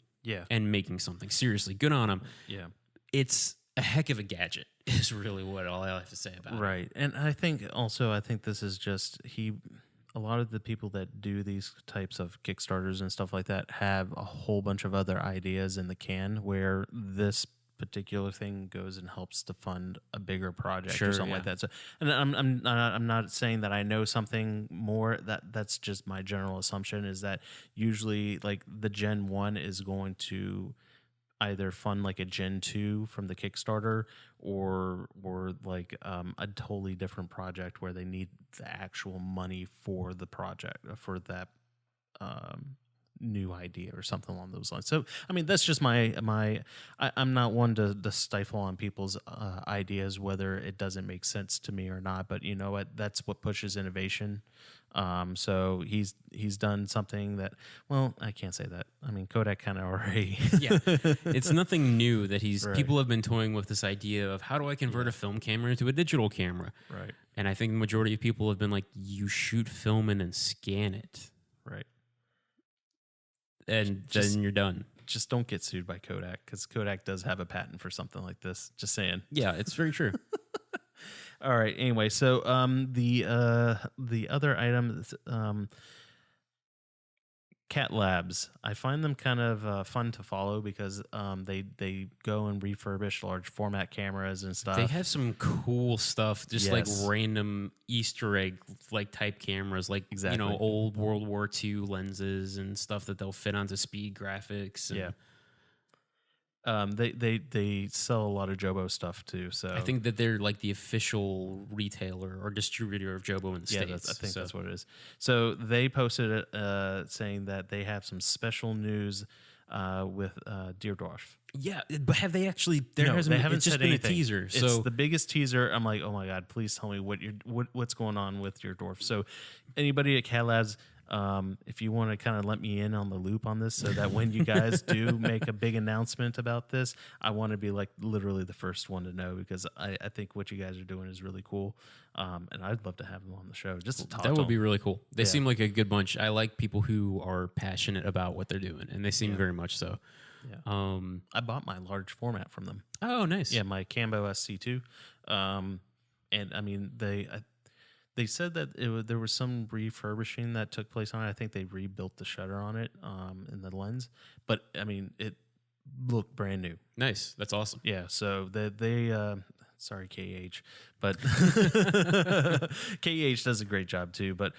and making something. Seriously, good on him. Yeah. It's a heck of a gadget is really what all I have to say about it. Right. And I think this is just a lot of the people that do these types of Kickstarters and stuff like that have a whole bunch of other ideas in the can where this particular thing goes and helps to fund a bigger project or something like that. So, and I'm not saying that I know something more. That's just my general assumption is that usually like the Gen 1 is going to either fund like a Gen 2 from the Kickstarter or like a totally different project where they need the actual money for the project, for that new idea or something along those lines. So, I mean, that's just I'm not one to stifle on people's ideas, whether it doesn't make sense to me or not, but you know what, that's what pushes innovation. So he's done something that, well, I can't say that. I mean, Kodak kind of already. It's nothing new that people have been toying with this idea of how do I convert a film camera into a digital camera? Right. And I think the majority of people have been like, you shoot film and then scan it. Right. And then you're done. Just don't get sued by Kodak because Kodak does have a patent for something like this. Just saying. Yeah, it's very true. All right. Anyway, so the other item, CatLABS, I find them kind of fun to follow because they go and refurbish large format cameras and stuff. They have some cool stuff, just like random Easter egg like type cameras, like old World War II lenses and stuff that they'll fit onto speed graphics. And they sell a lot of Jobo stuff too. So I think that they're like the official retailer or distributor of Jobo in the States. I think that's what it is. So they posted it saying that they have some special news with Deardorff. Yeah, but have they actually? They haven't it's just said been anything. A teaser. It's so the biggest teaser. I'm like, oh my god, please tell me what's going on with Deardorff. So anybody at CatLABS, if you want to kind of let me in on the loop on this, so that when you guys do make a big announcement about this, I want to be like literally the first one to know because I think what you guys are doing is really cool, and I'd love to have them on the show just to talk. That would be really cool. They seem like a good bunch. I like people who are passionate about what they're doing, and they seem very much so. Yeah. I bought my large format from them. Oh, nice. Yeah, my Cambo SC2, and I mean they said that there was some refurbishing that took place on it. I think they rebuilt the shutter on it in the lens, but I mean it looked brand new. Nice, that's awesome. Yeah, so they sorry KH, but KH does a great job too. But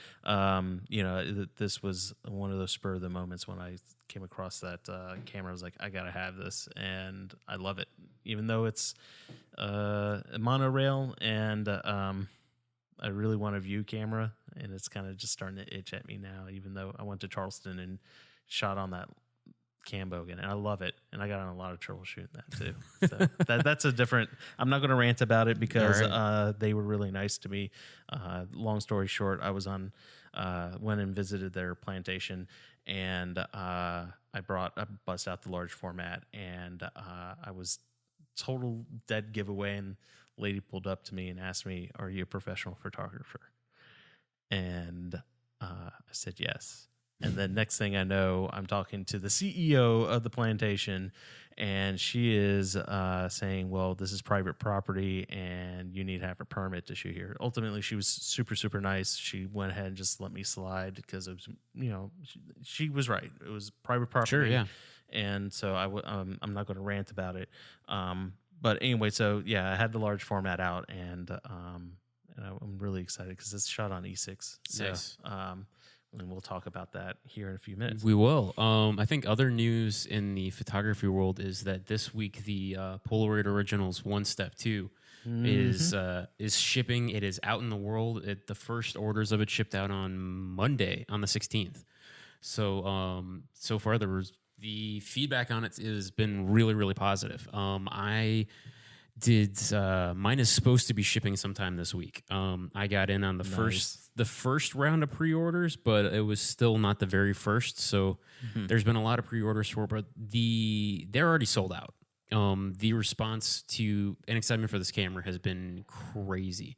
this was one of those spur of the moments when I came across that camera. I was like, I gotta have this, and I love it, even though it's a monorail and I really want a view camera, and it's kind of just starting to itch at me now, even though I went to Charleston and shot on that Cambo again, and I love it. And I got in a lot of trouble shooting that too. So that's a different. I'm not going to rant about it because they were really nice to me. Long story short, I was on went and visited their plantation, and I bust out the large format, and I was total dead giveaway. And lady pulled up to me and asked me, "Are you a professional photographer?" And I said yes. And then next thing I know, I'm talking to the CEO of the plantation, and she is saying, well, this is private property, and you need to have a permit to shoot here. Ultimately, she was super, super nice. She went ahead and just let me slide because it was, she was right. It was private property. Sure, yeah. And so I'm not going to rant about it. But anyway, so yeah, I had the large format out, and I'm really excited because it's shot on E6. So, nice. And we'll talk about that here in a few minutes. We will. I think other news in the photography world is that this week the Polaroid Originals 1 Step 2 is shipping. It is out in the world. The first orders of it shipped out on Monday, on the 16th. So so far the feedback on it has been really, really positive. Mine is supposed to be shipping sometime this week. I got in on the first round of pre-orders, but it was still not the very first. So there's been a lot of pre-orders for, but they're already sold out. The response to and excitement for this camera has been crazy.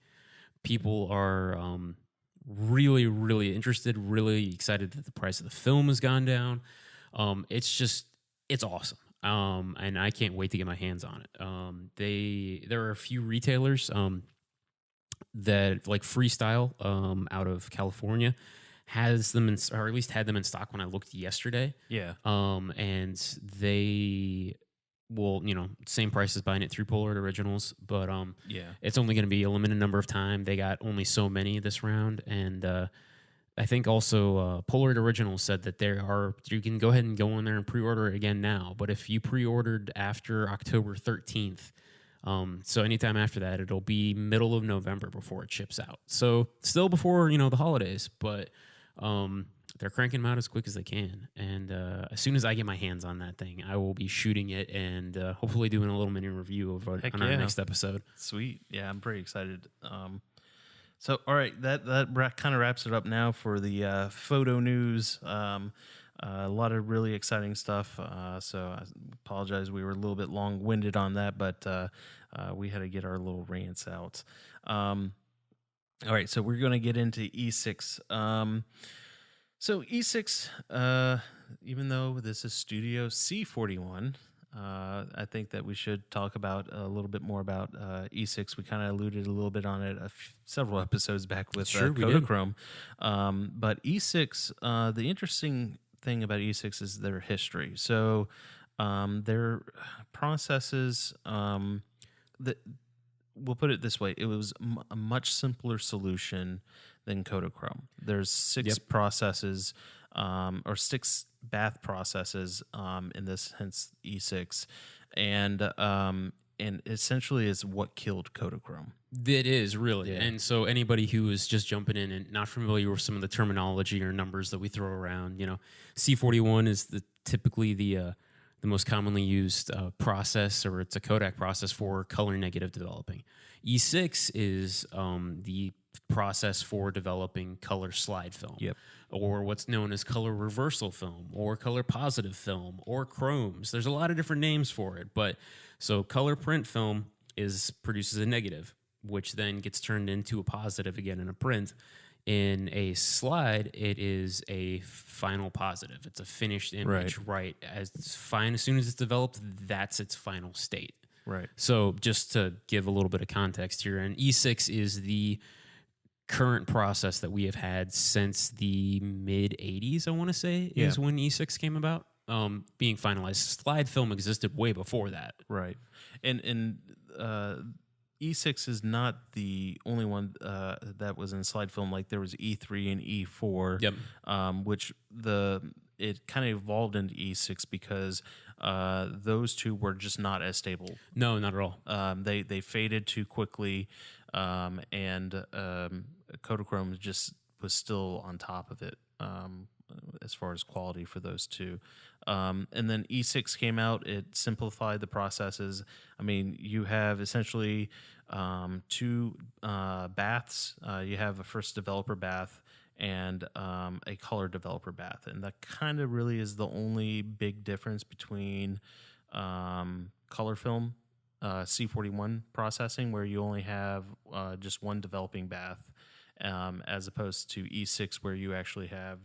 People are really, really interested, really excited that the price of the film has gone down. It's awesome. And I can't wait to get my hands on it. There are a few retailers that, like Freestyle out of California, has them or at least had them in stock when I looked yesterday. Yeah. And they will, same price as buying it through Polaroid Originals, but it's only going to be a limited number of time. They got only so many this round, and I think also Polaroid Originals said that you can go ahead and go in there and pre-order it again now. But if you pre-ordered after October 13th, so anytime after that, it'll be middle of November before it ships out. So still before, the holidays, but they're cranking them out as quick as they can. And as soon as I get my hands on that thing, I will be shooting it and hopefully doing a little mini review of it on our next episode. Sweet. Yeah, I'm pretty excited. So, all right, that kind of wraps it up now for the photo news. A lot of really exciting stuff. So I apologize, we were a little bit long-winded on that, but we had to get our little rants out. All right, so we're going to get into E6. So E6, even though this is Studio C41, I think that we should talk about a little bit more about E6. We kind of alluded a little bit on it several episodes back with Kodachrome. But E6, the interesting thing about E6 is their history. So their processes, we'll put it this way, it was a much simpler solution than Kodachrome. There's 6 processes, or 6 bath processes in this, hence E6, and essentially is what killed Kodachrome. It is really, and so anybody who is just jumping in and not familiar with some of the terminology or numbers that we throw around, C41 is typically the most commonly used process, or it's a Kodak process for color negative developing. E6 is the process for developing color slide film, or what's known as color reversal film, or color positive film, or chromes. There's a lot of different names for it, but so color print film produces a negative, which then gets turned into a positive again in a print. In a slide, it is a final positive. It's a finished image, right? As soon as it's developed, that's its final state. Right. So just to give a little bit of context here, and E6 is the current process that we have had since the mid 80s, I want to say, is when E6 came about, being finalized. Slide film existed way before that. Right. And E6 is not the only one that was in slide film. Like there was E3 and E4, which it kind of evolved into E6 because those two were just not as stable. No, not at all. They faded too quickly, and Kodachrome just was still on top of it. as far as quality for those two. And then E6 came out. It simplified the processes. I mean, you have essentially two baths. You have a first developer bath and a color developer bath. And that kind of really is the only big difference between color film C41 processing, where you only have just one developing bath, as opposed to E6, where you actually have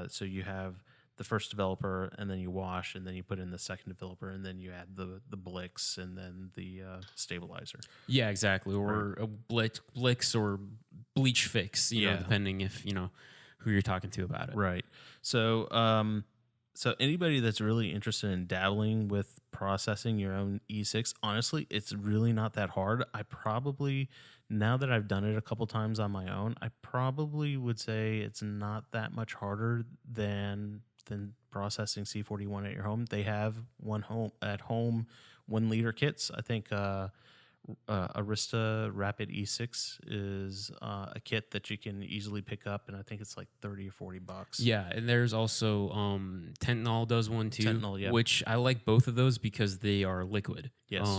so you have the first developer, and then you wash, and then you put in the second developer, and then you add the Blix, and then the stabilizer. Yeah, exactly. Or a Blix or bleach fix, you know, depending if, you know, who you're talking to about it. Right. So, so anybody that's really interested in dabbling with processing your own E6, honestly, it's really not that hard. I probably, now that I've done it a couple times on my own, I probably would say it's not that much harder than processing C41 at your home. They have one at home 1 liter kits. I think Arista Rapid E6 is a kit that you can easily pick up, and I think it's like $30 or $40. Yeah, and there's also Tentinol does one too, Tentinol, yeah. which I like both of those because they are liquid. Yes.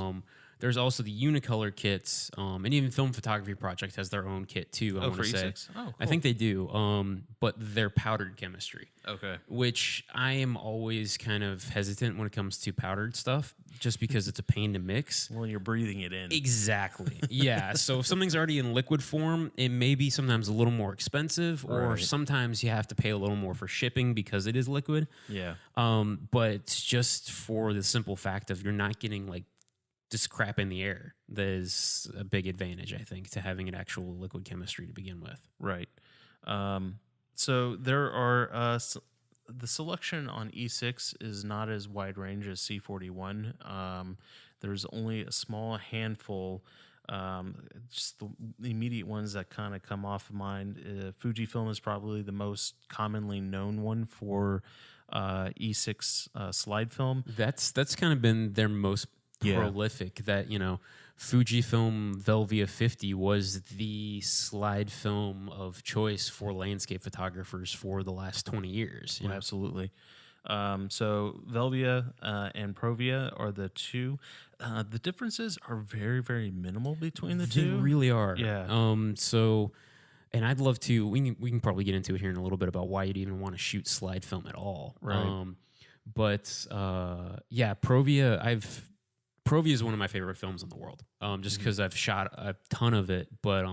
There's also the Unicolor kits, and even Film Photography Project has their own kit too. I want to say, E6? Oh, cool. I think they do, but they're powdered chemistry. Okay. Which I am always kind of hesitant when it comes to powdered stuff, just because it's a pain to mix. Well, you're breathing it in. Exactly. Yeah. So if something's already in liquid form, it may be sometimes a little more expensive, or sometimes you have to pay a little more for shipping because it is liquid. Yeah. But it's just for the simple fact of you're not getting like just crap in the air. That is a big advantage, I think, to having an actual liquid chemistry to begin with. Right. So there are the selection on E6 is not as wide range as C41. There's only a small handful, just the immediate ones that kind of come off of mind. Fujifilm is probably the most commonly known one for E6 slide film. That's kind of been their most prolific. That, you know, Fujifilm Velvia 50 was the slide film of choice for landscape photographers for the last 20 years. Well, absolutely. So Velvia and Provia are the two. The differences are very, very minimal between the two. They really are. Yeah. So, and I'd love to. We can probably get into it here in a little bit about why you'd even want to shoot slide film at all. Right. But yeah, Provia is one of my favorite films in the world, just because I've shot a ton of it. But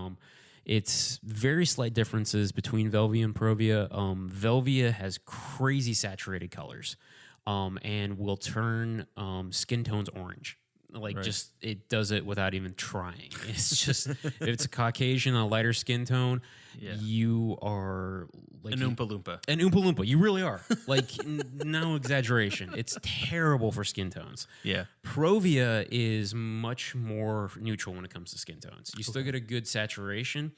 it's very slight differences between Velvia and Provia. Velvia has crazy saturated colors, and will turn skin tones orange. Like, just, it does it without even trying. It's just, if it's a Caucasian, a lighter skin tone, you are like an Oompa Loompa. An Oompa Loompa. You really are. Like, no exaggeration. It's terrible for skin tones. Yeah. Provia is much more neutral when it comes to skin tones. You still get a good saturation,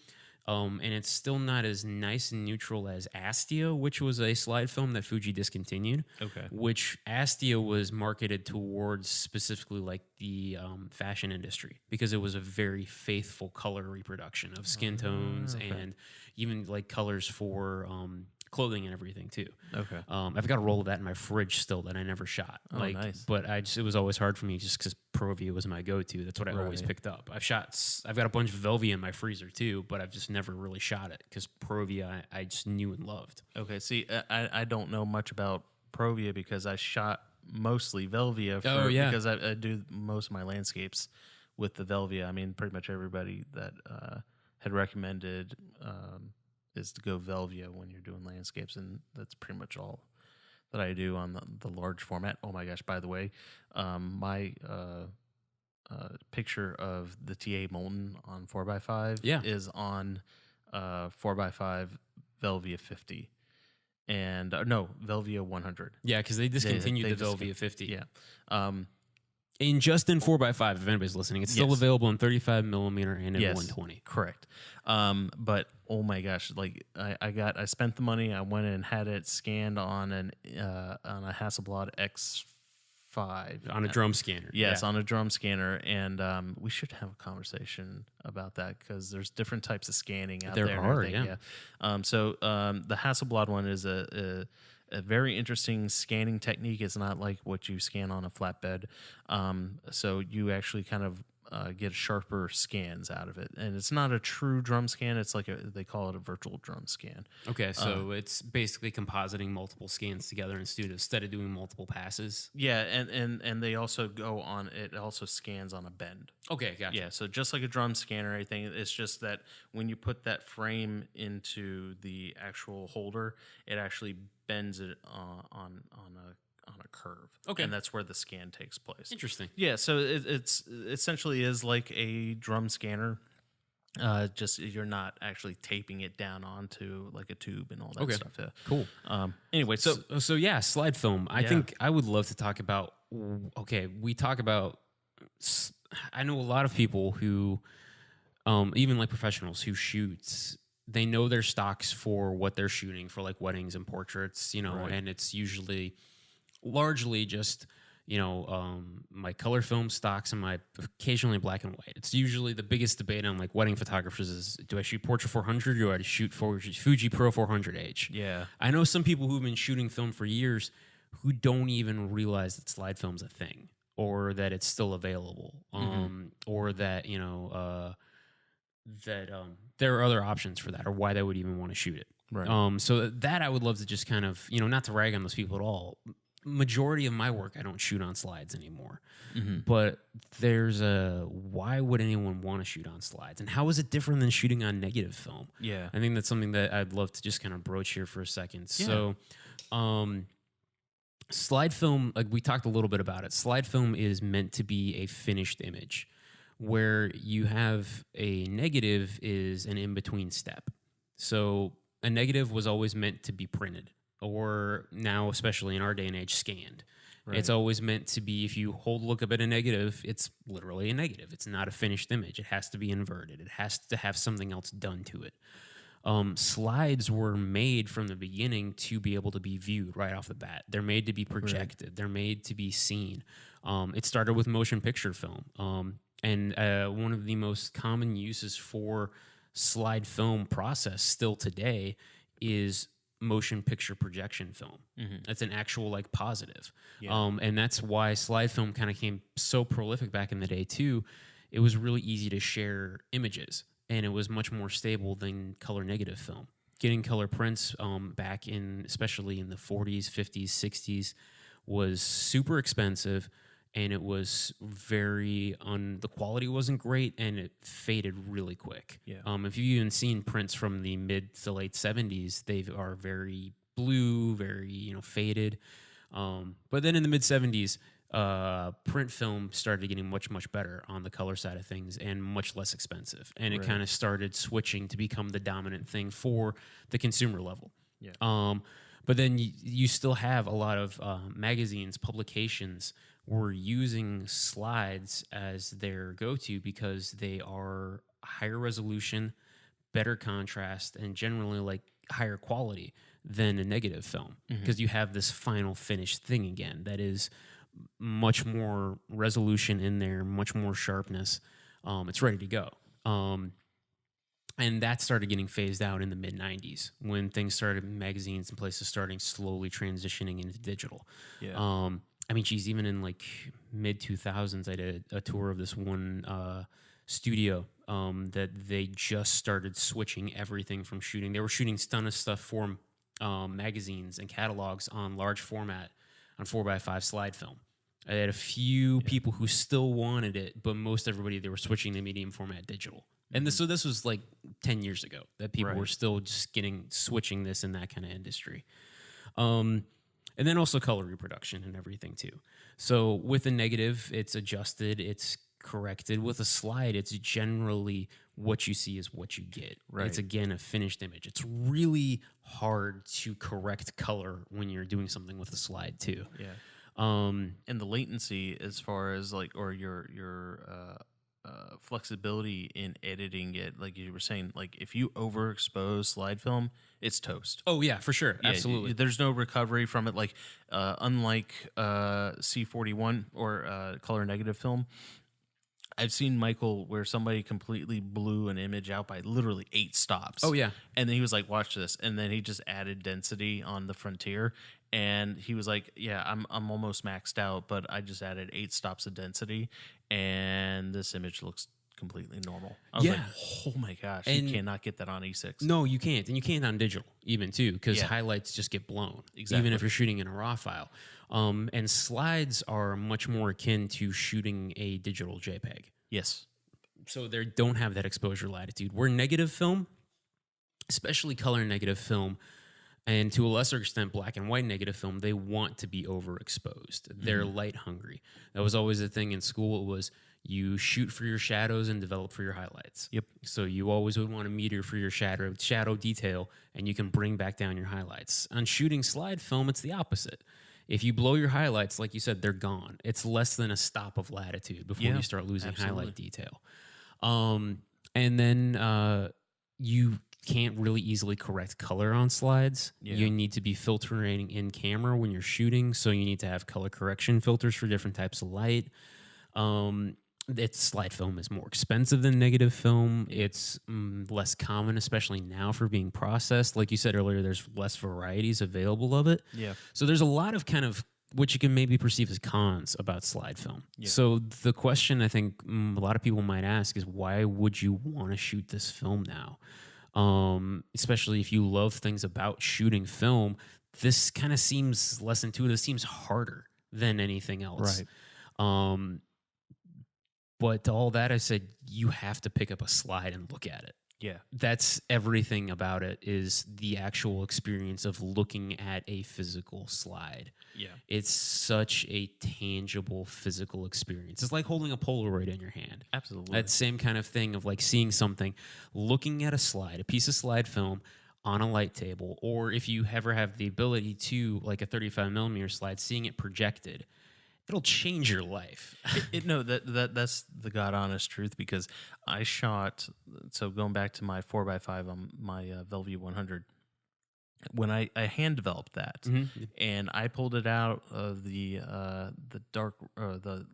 and it's still not as nice and neutral as Astia, which was a slide film that Fuji discontinued. Okay. Which Astia was marketed towards specifically like the fashion industry, because it was a very faithful color reproduction of skin tones and even like colors for clothing and everything too. Okay. I've got a roll of that in my fridge still that I never shot. Oh, nice. But it was always hard for me just because Provia was my go-to. That's what I always picked up. I've got a bunch of Velvia in my freezer too, but I've just never really shot it because Provia I just knew and loved. Okay. See, I don't know much about Provia because I shot mostly Velvia because I do most of my landscapes with the Velvia. I mean, pretty much everybody that had recommended is to go Velvia when you're doing landscapes, and that's pretty much all that I do on the large format. Oh my gosh, by the way, my picture of the TA Molten on 4x5 is on 4x5 Velvia 50. And no, Velvia 100. Yeah, because they discontinued the Velvia 50. Yeah. In 4x5, if anybody's listening, it's still available in 35 millimeter and in 120. Correct. But oh my gosh, like I spent the money. I went and had it scanned on a Hasselblad on a drum scanner. Yes, on a drum scanner, and we should have a conversation about that because there's different types of scanning out there. There are, yeah. So the Hasselblad one is a very interesting scanning technique. It's not like what you scan on a flatbed. So you actually kind of get sharper scans out of it, and it's not a true drum scan. It's like they call it a virtual drum scan. Okay, so it's basically compositing multiple scans together instead of doing multiple passes. Yeah, and they also go on. It also scans on a bend. Okay, gotcha. Yeah, so just like a drum scanner, everything. It's just that when you put that frame into the actual holder, it actually bends it on a curve. Okay. And that's where the scan takes place. Interesting. Yeah, so it's essentially is like a drum scanner. Just you're not actually taping it down onto like a tube and all that stuff. Yeah. Cool. Anyway, So yeah, slide film. I think I would love to talk about. Okay, we talk about. I know a lot of people who, even like professionals who shoot. They know their stocks for what they're shooting for, like weddings and portraits, Right. and it's usually largely just, my color film stocks and my occasionally black and white. It's usually the biggest debate on like wedding photographers is, do I shoot Portra 400 or do I shoot Fuji Pro 400H? yeah. I know some people who've been shooting film for years who don't even realize that slide film's a thing or that it's still available, or that, there are other options for that or why they would even want to shoot it. Right. So that I would love to just kind of, not to rag on those people at all. Majority of my work, I don't shoot on slides anymore. But there's why would anyone want to shoot on slides? And how is it different than shooting on negative film? Yeah. I think that's something that I'd love to just kind of broach here for a second. Yeah. So, slide film, like we talked a little bit about it. Slide film is meant to be a finished image where you have a negative is an in-between step. So a negative was always meant to be printed, or now, especially in our day and age, scanned. Right. It's always meant to be, if you look up at a negative, it's literally a negative. It's not a finished image. It has to be inverted. It has to have something else done to it. Slides were made from the beginning to be able to be viewed right off the bat. They're made to be projected. Right. They're made to be seen. It started with motion picture film. And one of the most common uses for slide film process still today is motion picture projection film. That's an actual like positive. Yeah. And that's why slide film kind of came so prolific back in the day too. It was really easy to share images and it was much more stable than color negative film. Getting color prints back in, especially in the 40s, 50s, 60s was super expensive. And it was the quality wasn't great, and it faded really quick. Yeah. If you've even seen prints from the mid to late 70s, they are very blue, very faded. But then in the mid 70s, print film started getting much, much better on the color side of things and much less expensive. And it kind of started switching to become the dominant thing for the consumer level. Yeah. But then you still have a lot of magazines, publications were using slides as their go-to because they are higher resolution, better contrast, and generally like higher quality than a negative film because you have this final finished thing again that is much more resolution in there, much more sharpness. It's ready to go. And that started getting phased out in the mid-90s when things started, magazines and places starting slowly transitioning into digital. Yeah. Even in like mid-2000s, I did a tour of this one studio that they just started switching everything from shooting. They were shooting a ton of stuff for magazines and catalogs on large format on 4x5 slide film. I had a few people who still wanted it, but most everybody, they were switching to medium format digital. And this was like 10 years ago that people were still just switching this in that kind of industry. And then also color reproduction and everything too. So with a negative, it's adjusted, it's corrected. With a slide, it's generally what you see is what you get. Right. It's again a finished image. It's really hard to correct color when you're doing something with a slide too. Yeah. And the latency as far as like, or your flexibility in editing it. Like you were saying, like if you overexpose slide film, it's toast. Oh yeah, for sure, Yeah, absolutely. there's no recovery from it. Like unlike C41 or color negative film, I've seen Michael where somebody completely blew an image out by literally 8 stops. Oh yeah, and then he was like, "Watch this," and then he just added density on the frontier, and he was like, "Yeah, I'm almost maxed out, but I just added 8 stops of density, and this image looks completely normal." I was like, "Oh my gosh, And you cannot get that on E6." No, you can't, and you can't on digital even too, because Yeah. highlights just get blown, Exactly. even if you're shooting in a RAW file. And slides are much more akin to shooting a digital JPEG. Yes. So they don't have that exposure latitude. Where negative film, especially color negative film, and to a lesser extent black and white negative film, they want to be overexposed. They're light hungry. That was always a thing in school. It was you shoot for your shadows and develop for your highlights. Yep. So you always would want a meter for your shadow detail, and you can bring back down your highlights. On shooting slide film, it's the opposite. If you blow your highlights, like you said, they're gone. It's less than a stop of latitude before you start losing highlight detail. And then you can't really easily correct color on slides. Yeah. You need to be filtering in camera when you're shooting, so you need to have color correction filters for different types of light. Slide film is more expensive than negative film. It's less common, especially now for being processed. Like you said earlier, there's less varieties available of it. Yeah. So there's a lot of kind of what you can maybe perceive as cons about slide film. Yeah. So the question I think a lot of people might ask is, why would you want to shoot this film now? Especially if you love things about shooting film, this kind of seems less intuitive. It seems harder than anything else. Right. But to all that, I said, you have to pick up a slide and look at it. Yeah. That's everything about it, is the actual experience of looking at a physical slide. Yeah. It's such a tangible physical experience. It's like holding a Polaroid in your hand. Absolutely. That same kind of thing of like seeing something, looking at a slide, a piece of slide film on a light table, or if you ever have the ability to, like a 35 millimeter slide, seeing it projected. It'll change your life. No, that's the God honest truth, because I shot. So going back to my 4x5 on my Velvue 100, when I hand developed that, and I pulled it out of the dark the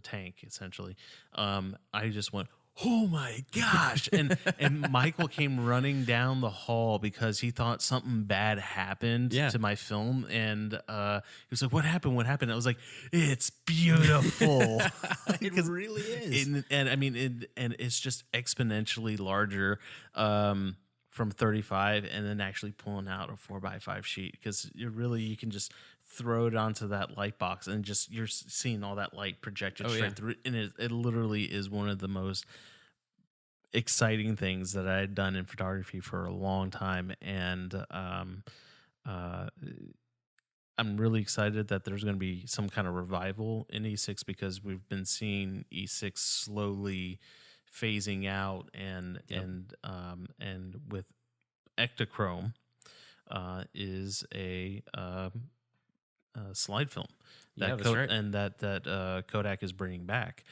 tank essentially, I just went, "Oh my gosh!" And Michael came running down the hall because he thought something bad happened to my film, and he was like, "What happened? What happened?" I was like, "It's beautiful." It really is. And I mean, and it's just exponentially larger from 35, and then actually pulling out a 4x5 sheet, because you can just throw it onto that light box, and just you're seeing all that light projected straight through it, and it literally is one of the most exciting things that I had done in photography for a long time. And I'm really excited that there's going to be some kind of revival in E6, because we've been seeing E6 slowly phasing out, and with Ektachrome is a slide film that that's right. and that Kodak is bringing back.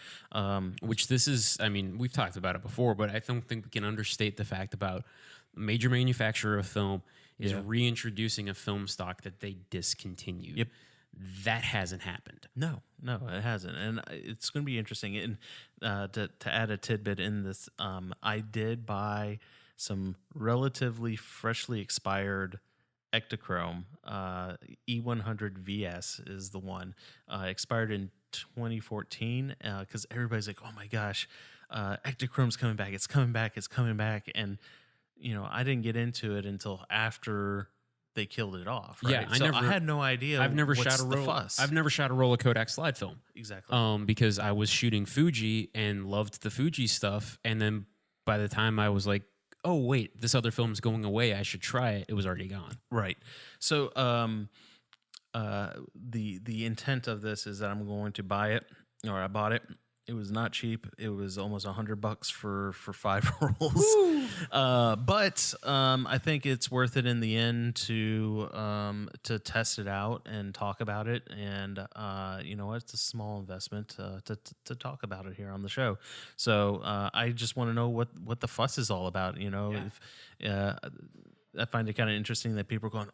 Which this is, I mean, we've talked about it before, but I don't think we can understate the fact about a major manufacturer of film is reintroducing a film stock that they discontinued. Yep. That hasn't happened. No, it hasn't, and it's going to be interesting. And to add a tidbit in this, I did buy some relatively freshly expired Ektachrome. E100 VS is the one, expired in 2014, because everybody's like, "Oh my gosh, Ektachrome's coming back! It's coming back! It's coming back!" And I didn't get into it until after they killed it off. Right? Yeah, I had no idea. I've never what's shot a the roll. fuss. I've never shot a roll of Kodak slide film. Exactly. Because I was shooting Fuji and loved the Fuji stuff, and then by the time I was like, "Oh wait, this other film's going away, I should try it," it was already gone. Right. So the intent of this is that I'm going to buy it, or I bought it, It was not cheap. It was almost $100 for 5 rolls. But I think it's worth it in the end to test it out and talk about it. And you know what? It's a small investment to talk about it here on the show. So I just want to know what the fuss is all about. You know, if I find it kind of interesting that people are going,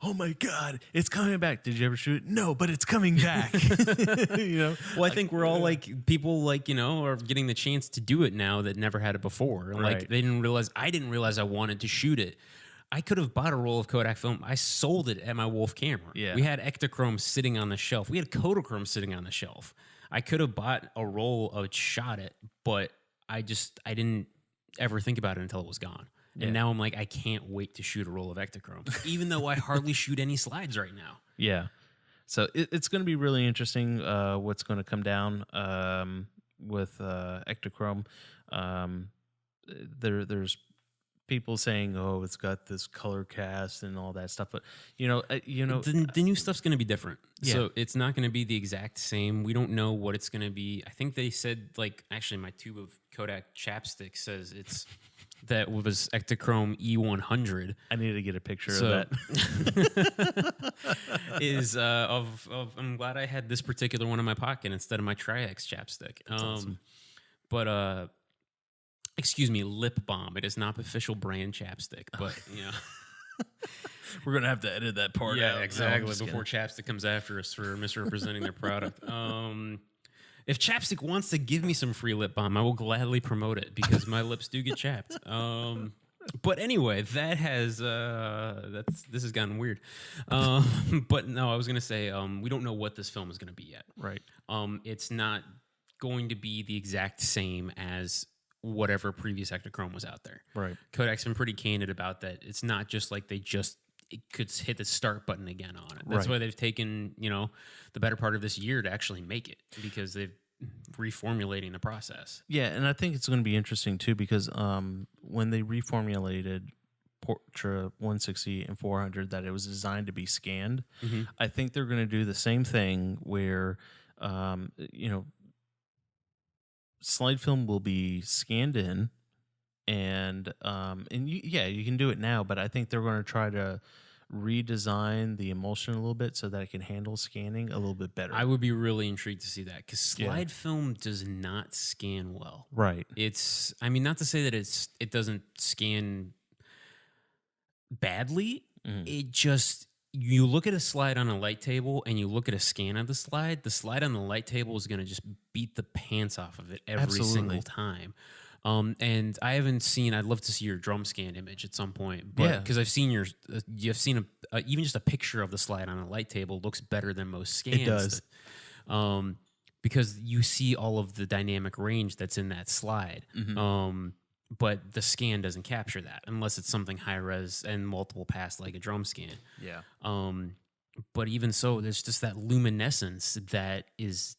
oh my God, it's coming back. Did you ever shoot it? No, but it's coming back. You know? Well, I think we're all like people like, you know, are getting the chance to do it now that never had it before. Right. Like I didn't realize I wanted to shoot it. I could have bought a roll of Kodak film. I sold it at my Wolf camera. Yeah. We had Ektachrome sitting on the shelf. We had Kodachrome sitting on the shelf. I could have bought a roll of shot it, but I didn't ever think about it until it was gone. And now I'm like, I can't wait to shoot a roll of Ektachrome, even though I hardly shoot any slides right now. Yeah. So it's going to be really interesting what's going to come down with Ektachrome. There's people saying, oh, it's got this color cast and all that stuff. But, the new stuff's going to be different. Yeah. So it's not going to be the exact same. We don't know what it's going to be. I think they said, like, actually my tube of Kodak chapstick says it's... that was Ektachrome E100. I need to get a picture of that. I'm glad I had this particular one in my pocket instead of my Tri-X chapstick. Awesome. But excuse me, lip balm. It is not official brand chapstick, but you know. We're gonna have to edit that part out. Yeah, exactly. Before chapstick comes after us for misrepresenting their product. If Chapstick wants to give me some free lip balm, I will gladly promote it because my lips do get chapped. But anyway, this has gotten weird. But no, I was gonna say we don't know what this film is gonna be yet. Right. It's not going to be the exact same as whatever previous Ektachrome was out there. Right. Kodak's been pretty candid about that. It's not just like it could hit the start button again on it. That's why they've taken, the better part of this year to actually make it because they've reformulating the process. Yeah, and I think it's going to be interesting too because when they reformulated Portra 160 and 400 that it was designed to be scanned, I think they're going to do the same thing where slide film will be scanned in and you can do it now, but I think they're going to try to redesign the emulsion a little bit so that it can handle scanning a little bit better. I would be really intrigued to see that because slide film does not scan well. Right. Not to say that it doesn't scan badly. It just, you look at a slide on a light table and you look at a scan of the slide on the light table is going to just beat the pants off of it every single time. And I haven't seen. I'd love to see your drum scan image at some point, but because I've seen you've seen even just a picture of the slide on a light table looks better than most scans. It does, because you see all of the dynamic range that's in that slide. But the scan doesn't capture that unless it's something high res and multiple pass like a drum scan. Yeah. But even so, there's just that luminescence that is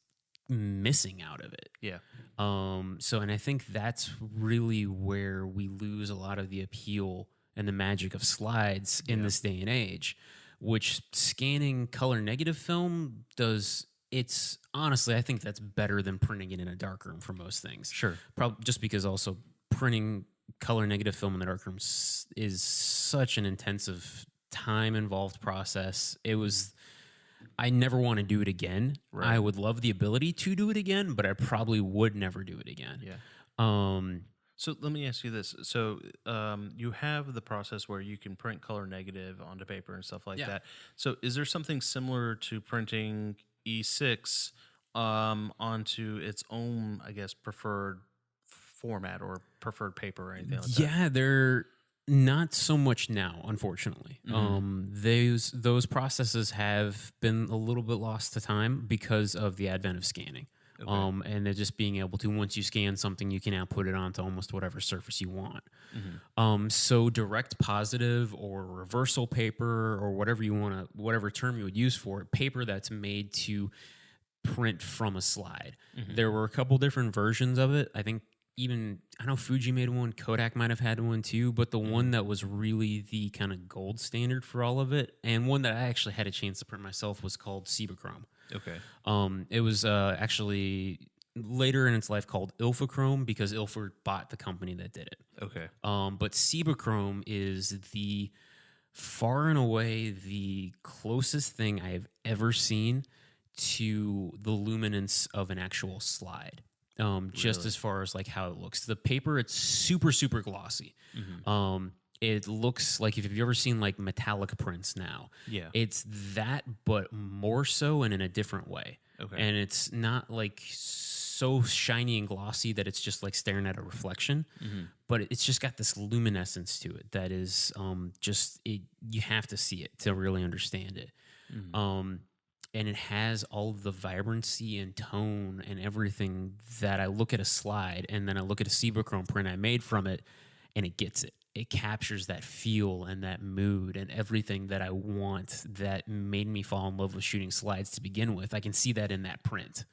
missing out of it. Yeah. And I think that's really where we lose a lot of the appeal and the magic of slides in this day and age, which scanning color negative film does. It's honestly, I think that's better than printing it in a darkroom for most things. Sure. Probably just because also printing color negative film in the darkroom is such an intensive time involved process. I never want to do it again. Right. I would love the ability to do it again, but I probably would never do it again. Yeah. So let me ask you this. So you have the process where you can print color negative onto paper and stuff like that. So is there something similar to printing E6 onto its own, I guess, preferred format or preferred paper or anything like that? Yeah, they're not so much now, unfortunately. Those processes have been a little bit lost to time because of the advent of scanning. Okay. And they're just being able to, once you scan something, you can now put it onto almost whatever surface you want. So direct positive or reversal paper or whatever you want to, whatever term you would use for it, paper that's made to print from a slide. There were a couple different versions of it. I know Fuji made one, Kodak might have had one too, but the one that was really the kind of gold standard for all of it, and one that I actually had a chance to print myself, was called Cibachrome. Okay. It was actually later in its life called Ilfochrome because Ilford bought the company that did it. Okay. But Cibachrome is far and away the closest thing I have ever seen to the luminance of an actual slide. Just as far as like how it looks. The paper, it's super, super glossy. It looks like if you've ever seen like metallic prints now. Yeah. It's that, but more so and in a different way. Okay. And it's not like so shiny and glossy that it's just like staring at a reflection, but it's just got this luminescence to it that is you have to see it to really understand it. And it has all of the vibrancy and tone and everything that I look at a slide and then I look at a Cibachrome print I made from it and it gets it. It captures that feel and that mood and everything that I want that made me fall in love with shooting slides to begin with. I can see that in that print.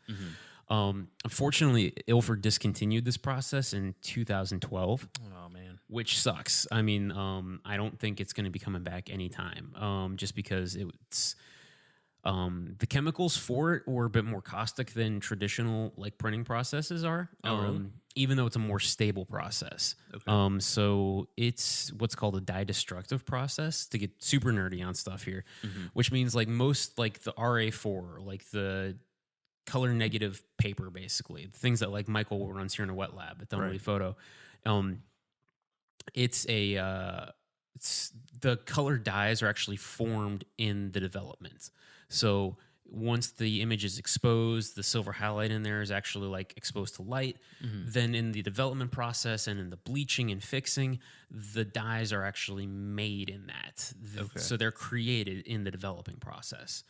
Unfortunately, Ilford discontinued this process in 2012. Oh, man. Which sucks. I mean, I don't think it's going to be coming back anytime just because it's... the chemicals for it were a bit more caustic than traditional like printing processes are. Really? Even though it's a more stable process. Okay. So it's what's called a dye destructive process, to get super nerdy on stuff here, which means like most like the RA4, like the color negative paper, basically the things that like Michael runs here in a wet lab at Dunwoody Photo. It's the color dyes are actually formed in the development. So once the image is exposed, the silver halide in there is actually like exposed to light. Then in the development process and in the bleaching and fixing, the dyes are actually made in that. So they're created in the developing process,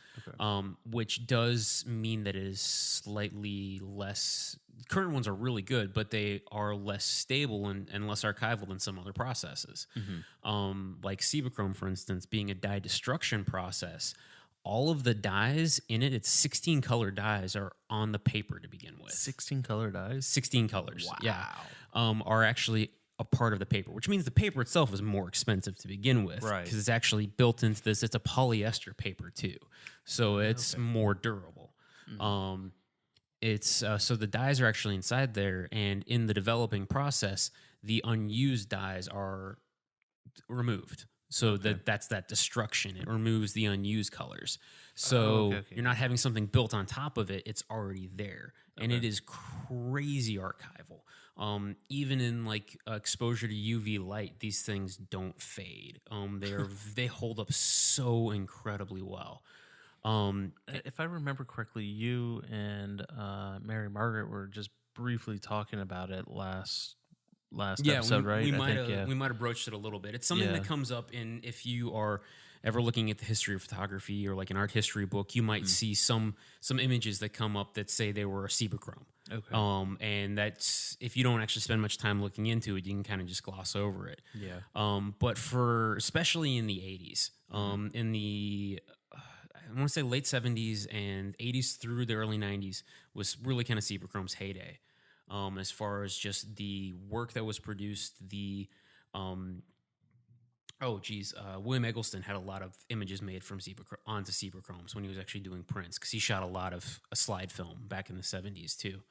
which does mean that it is slightly less. Current ones are really good, but they are less stable and less archival than some other processes. Like Cibachrome, for instance, being a dye destruction process, all of the dyes in it, it's 16 color dyes are on the paper to begin with. 16 color dyes? 16 colors. Wow. Yeah. Are actually a part of the paper, which means the paper itself is more expensive to begin with. Right. Because it's actually built into this. It's a polyester paper too. So it's more durable. So the dyes are actually inside there, and in the developing process, the unused dyes are removed. So that's that destruction. It removes the unused colors. So you're not having something built on top of it. It's already there. And it is crazy archival. Even in like exposure to UV light, these things don't fade. They hold up so incredibly well. If I remember correctly, you and Mary Margaret were just briefly talking about it last episode, right? We might have broached it a little bit. It's something that comes up in, if you are ever looking at the history of photography or like an art history book, you might see some images that come up that say they were a Cibachrome. And that's, if you don't actually spend much time looking into it, you can kind of just gloss over it. But especially in the 80s, in the I want to say late 70s and 80s through the early 90s was really kind of Cibachrome's heyday. As far as just the work that was produced, William Eggleston had a lot of images made from onto Cibachromes when he was actually doing prints, because he shot a lot of slide film back in the 70s too.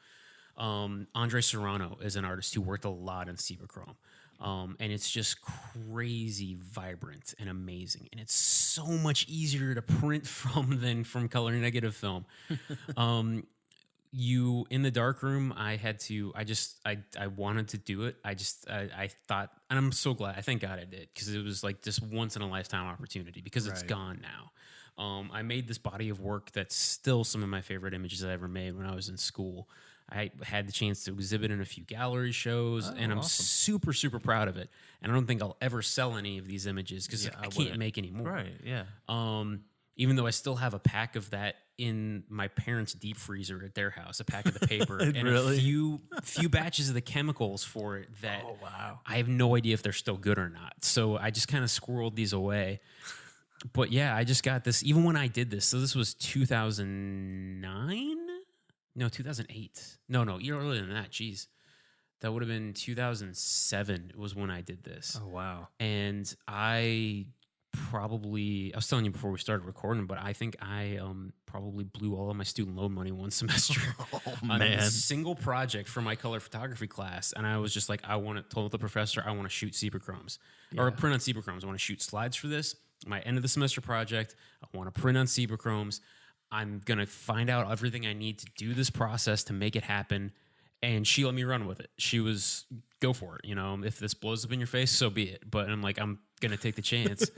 Andre Serrano is an artist who worked a lot on Cibachrome. And it's just crazy vibrant and amazing. And it's so much easier to print from than from color negative film. In the darkroom, I wanted to do it. I thought, and I'm so glad, I thank God I did, because it was like this once in a lifetime opportunity, because it's gone now. I made this body of work that's still some of my favorite images I ever made when I was in school. I had the chance to exhibit in a few gallery shows, and I'm super, super proud of it. And I don't think I'll ever sell any of these images, because I can't make any more. Right, yeah. Even though I still have a pack of that in my parents' deep freezer at their house, a pack of the paper, and a few batches of the chemicals for it that I have no idea if they're still good or not. So I just kind of squirreled these away. But yeah, I just got this, even when I did this. So this was 2009? No, 2008. No, year earlier than that. Jeez. That would have been 2007 was when I did this. Oh, wow. And I probably, I was telling you before we started recording, but I think I probably blew all of my student loan money one semester on a single project for my color photography class. And I was just like, told the professor, I want to shoot Cibachromes or print on Cibachromes. I want to shoot slides for this. My end of the semester project, I want to print on Cibachromes. I'm going to find out everything I need to do this process to make it happen. And she let me run with it. She was, go for it. You know, if this blows up in your face, so be it. But I'm like, I'm going to take the chance.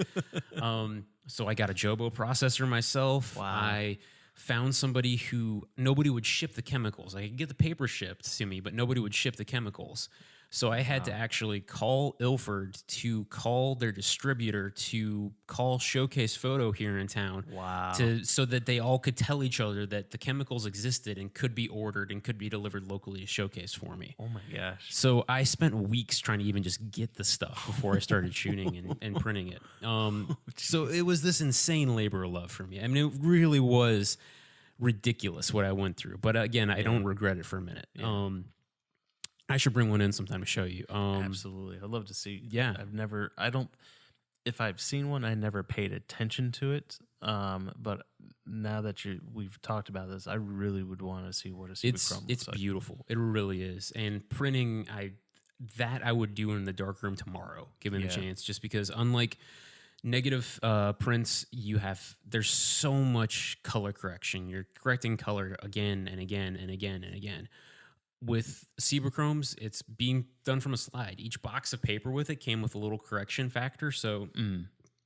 So I got a Jobo processor myself. Wow. I found somebody who, nobody would ship the chemicals. I could get the paper shipped to me, but nobody would ship the chemicals. So I had to actually call Ilford to call their distributor to call Showcase Photo here in town. Wow. So that they all could tell each other that the chemicals existed and could be ordered and could be delivered locally to Showcase for me. Oh my gosh. So I spent weeks trying to even just get the stuff before I started shooting and printing it. So it was this insane labor of love for me. I mean, it really was ridiculous what I went through. But again, I don't regret it for a minute. Yeah. I should bring one in sometime to show you. Absolutely. I'd love to see. Yeah. If I've seen one, I never paid attention to it. But now that we've talked about this, I really would want to see what a Cibachrome It's looks beautiful. It really is. And printing, I would do in the darkroom tomorrow, given the chance, just because unlike negative prints, there's so much color correction. You're correcting color again and again and again and again. With Cibachromes, it's being done from a slide. Each box of paper with it came with a little correction factor. So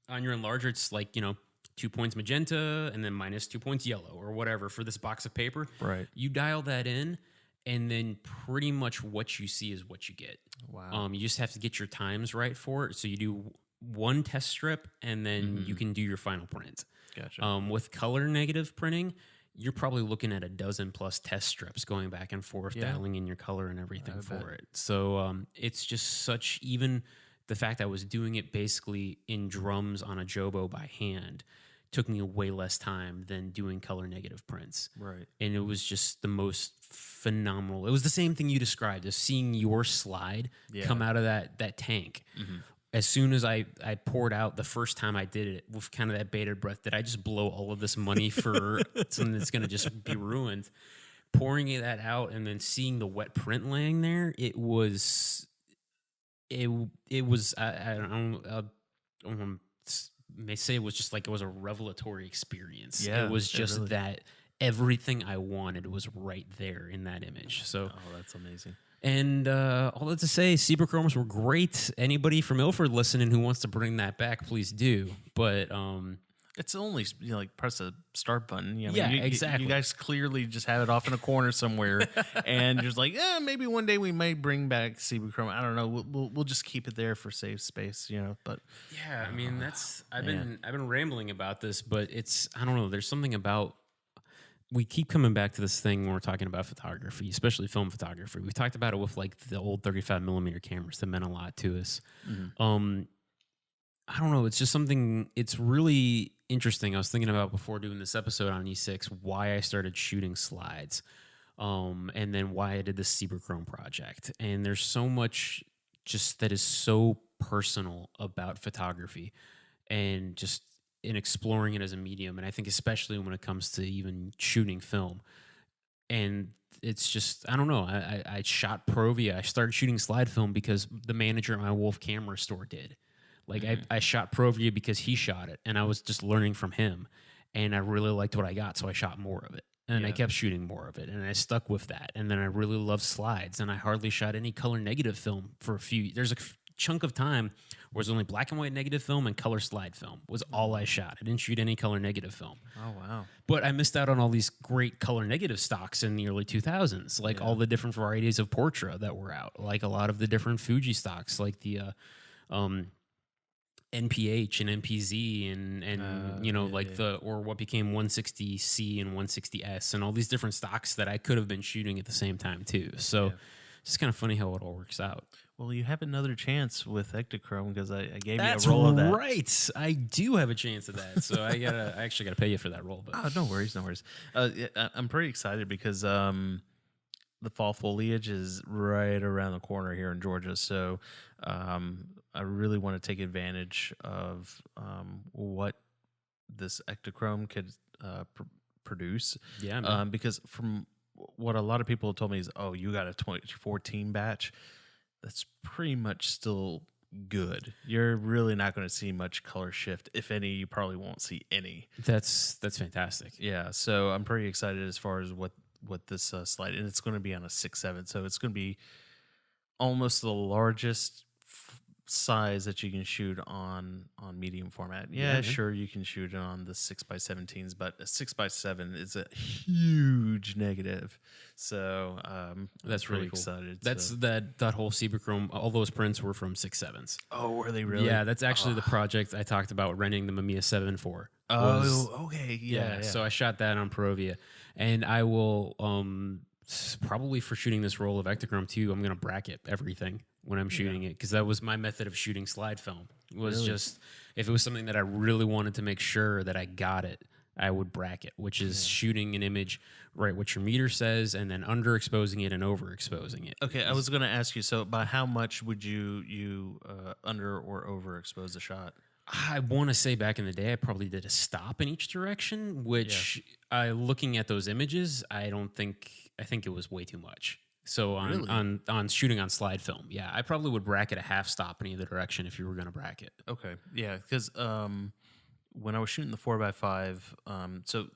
on your enlarger, it's like, 2 points magenta and then minus 2 points yellow or whatever for this box of paper. Right. You dial that in, and then pretty much what you see is what you get. Wow. You just have to get your times right for it. So you do one test strip, and then you can do your final print. Gotcha. With color negative printing, you're probably looking at a dozen plus test strips going back and forth, dialing in your color and everything for it. So it's just even the fact that I was doing it basically in drums on a Jobo by hand took me way less time than doing color negative prints. Right. And it was just the most phenomenal. It was the same thing you described, as seeing your slide come out of that tank. Mm-hmm. As soon as I poured out the first time I did it with kind of that bated breath, did I just blow all of this money for something that's going to just be ruined? Pouring that out and then seeing the wet print laying there, it was I may say it was just like it was a revelatory experience. Yeah, it was just really, that everything I wanted was right there in that image. So that's amazing. And all that to say, Cibachromes were great. Anybody from Ilford listening who wants to bring that back, please do. But it's only press a start button. Exactly. You guys clearly just have it off in a corner somewhere, and you're just like, maybe one day we may bring back Cibachrome. I don't know. We'll just keep it there for safe space, But yeah, I mean I've been rambling about this, but I don't know. There's something about. We keep coming back to this thing when we're talking about photography, especially film photography. We talked about it with the old 35 millimeter cameras that meant a lot to us. Mm-hmm. I don't know. It's just something. It's really interesting. I was thinking about before doing this episode on E6 why I started shooting slides, and then why I did this Cibachrome project. And there's so much just that is so personal about photography, and just in exploring it as a medium. And I think especially when it comes to even shooting film. And it's just, I don't know. I shot Provia. I started shooting slide film because the manager at my Wolf camera store did. I shot Provia because he shot it, and I was just learning from him. And I really liked what I got, so I shot more of it. And I kept shooting more of it, and I stuck with that. And then I really loved slides, and I hardly shot any color negative film for there's a chunk of time where it was only black and white negative film and color slide film was all I shot. I didn't shoot any color negative film. Oh, wow. But I missed out on all these great color negative stocks in the early 2000s, all the different varieties of Portra that were out, like a lot of the different Fuji stocks, like the NPH and MPZ and or what became 160C and 160S and all these different stocks that I could have been shooting at the same time too. So it's just kind of funny how it all works out. Well, you have another chance with Ektachrome because I gave you a roll of that. That's right. I do have a chance of that. So I actually got to pay you for that roll. But no worries. I'm pretty excited because the fall foliage is right around the corner here in Georgia. So I really want to take advantage of what this Ektachrome could produce. Yeah, man. Because from what a lot of people have told me is, oh, you got a 2014 batch. That's pretty much still good. You're really not going to see much color shift. If any, you probably won't see any. That's fantastic. Yeah, so I'm pretty excited as far as what this slide, and it's going to be on a 6.7, so it's going to be almost the largest size that you can shoot on medium format. Yeah, sure, you can shoot it on the 6x17s, but a 6x7 is a huge negative. So that's really really cool. excited. That's that whole Cibachrome. All those prints were from 6.7s. Oh, were they really? Yeah, that's actually the project I talked about renting the Mamiya 7 for. Okay, yeah. So I shot that on Perovia, and I will probably for shooting this roll of Ektachrome too. I'm gonna bracket everything when I'm shooting it, because that was my method of shooting slide film. Was just if it was something that I really wanted to make sure that I got it, I would bracket, which is shooting an image right what your meter says, and then underexposing it and overexposing it. Okay, I was going to ask you. So, by how much would you under or overexpose the shot? I want to say back in the day, I probably did a stop in each direction, which looking at those images, I think it was way too much. So on shooting on slide film, yeah, I probably would bracket a half stop in either direction if you were going to bracket. Okay, yeah, because when I was shooting the 4x5, so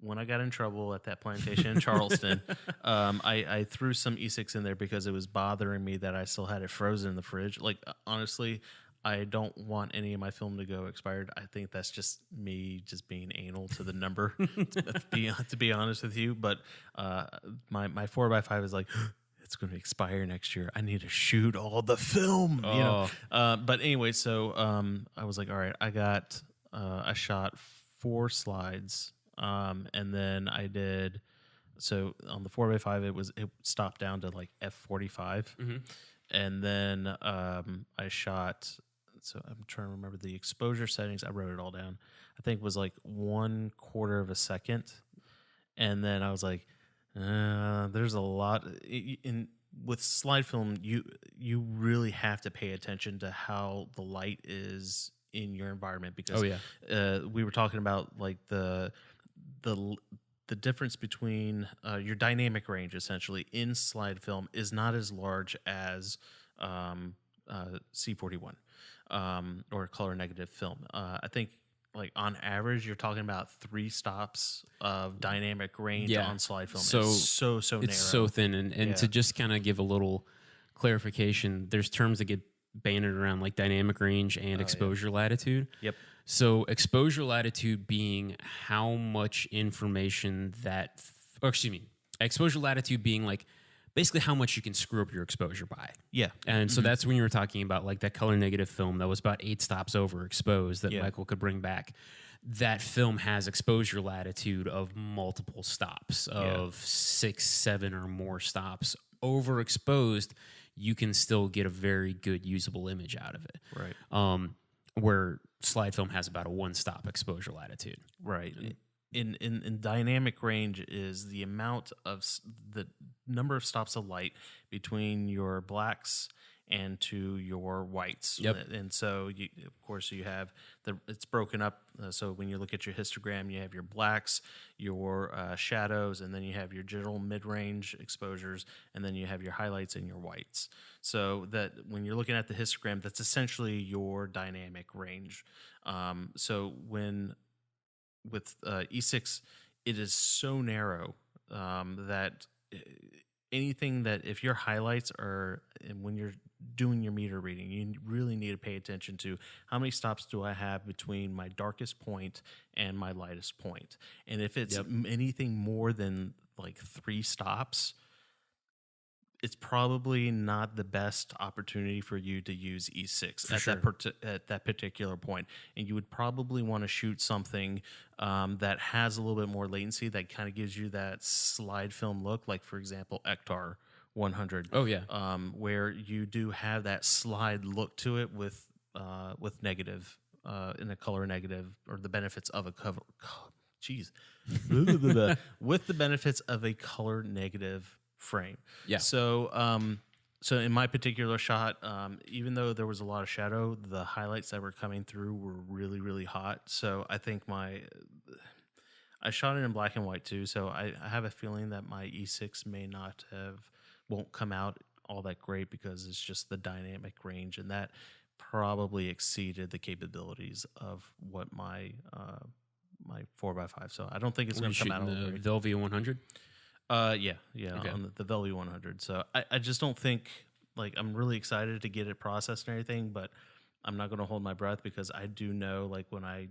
when I got in trouble at that plantation in Charleston, I threw some E6 in there because it was bothering me that I still had it frozen in the fridge. Like, honestly, I don't want any of my film to go expired. I think that's just me just being anal to the number, to be honest with you. But my 4x5 is like, it's going to expire next year. I need to shoot all the film, you know. But anyway, so I was like, all right, I shot 4 slides, and then I did. So on the 4x5, it stopped down to like f45, and then I shot. So I'm trying to remember the exposure settings. I wrote it all down. I think it was like 1/4 of a second. And then I was like, there's a lot with slide film. You really have to pay attention to how the light is in your environment, because we were talking about like the difference between your dynamic range essentially in slide film is not as large as C41. Or color negative film. I think like on average you're talking about 3 stops of dynamic range on slide film. So it's so narrow. It's so thin, and to just kind of give a little clarification, there's terms that get banded around like dynamic range and exposure latitude. Yep. So exposure latitude being how much information exposure latitude being like basically how much you can screw up your exposure by. Yeah. And so that's when you were talking about like that color negative film that was about 8 stops overexposed that Michael could bring back. That film has exposure latitude of multiple stops, of 6, 7 or more stops. Overexposed, you can still get a very good usable image out of it. Right. Where slide film has about a 1-stop exposure latitude. Right. In dynamic range is the amount of the number of stops of light between your blacks and to your whites. Yep. And so of course you have it's broken up. So when you look at your histogram, you have your blacks, your shadows, and then you have your general mid-range exposures, and then you have your highlights and your whites. So that when you're looking at the histogram, that's essentially your dynamic range. So with E6, it is so narrow that anything that if your highlights are, and when you're doing your meter reading, you really need to pay attention to how many stops do I have between my darkest point and my lightest point. And if it's anything more than like 3 stops, it's probably not the best opportunity for you to use E6 at that particular point. And you would probably want to shoot something that has a little bit more latency, that kind of gives you that slide film look, like, for example, Ektar 100. Oh, yeah. Where you do have that slide look to it with negative, in a color negative, or the benefits of a cover. Jeez. With the benefits of a color negative frame. Yeah. So So in my particular shot, even though there was a lot of shadow, the highlights that were coming through were really, really hot. So I think I shot it in black and white too. So I have a feeling that my E6 won't come out all that great because it's just the dynamic range, and that probably exceeded the capabilities of what my 4x5. So I don't think it's going to come out all the great. Velvia 100. Yeah, Okay. on the Velvia 100. So I just don't think, like, I'm really excited to get it processed and everything, but I'm not going to hold my breath because I do know, like, when I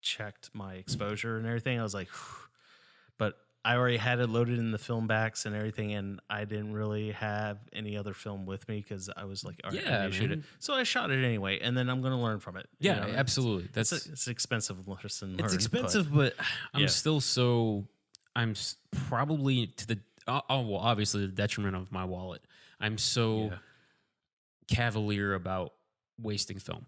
checked my exposure and everything, I was like, whew. But I already had it loaded in the film backs and everything, and I didn't really have any other film with me because I was like, all right, I need to shoot it. So I shot it anyway, and then I'm going to learn from it. Yeah, absolutely. It's an expensive lesson learned. It's expensive, but I'm still probably to the obviously the detriment of my wallet. I'm so cavalier about wasting film.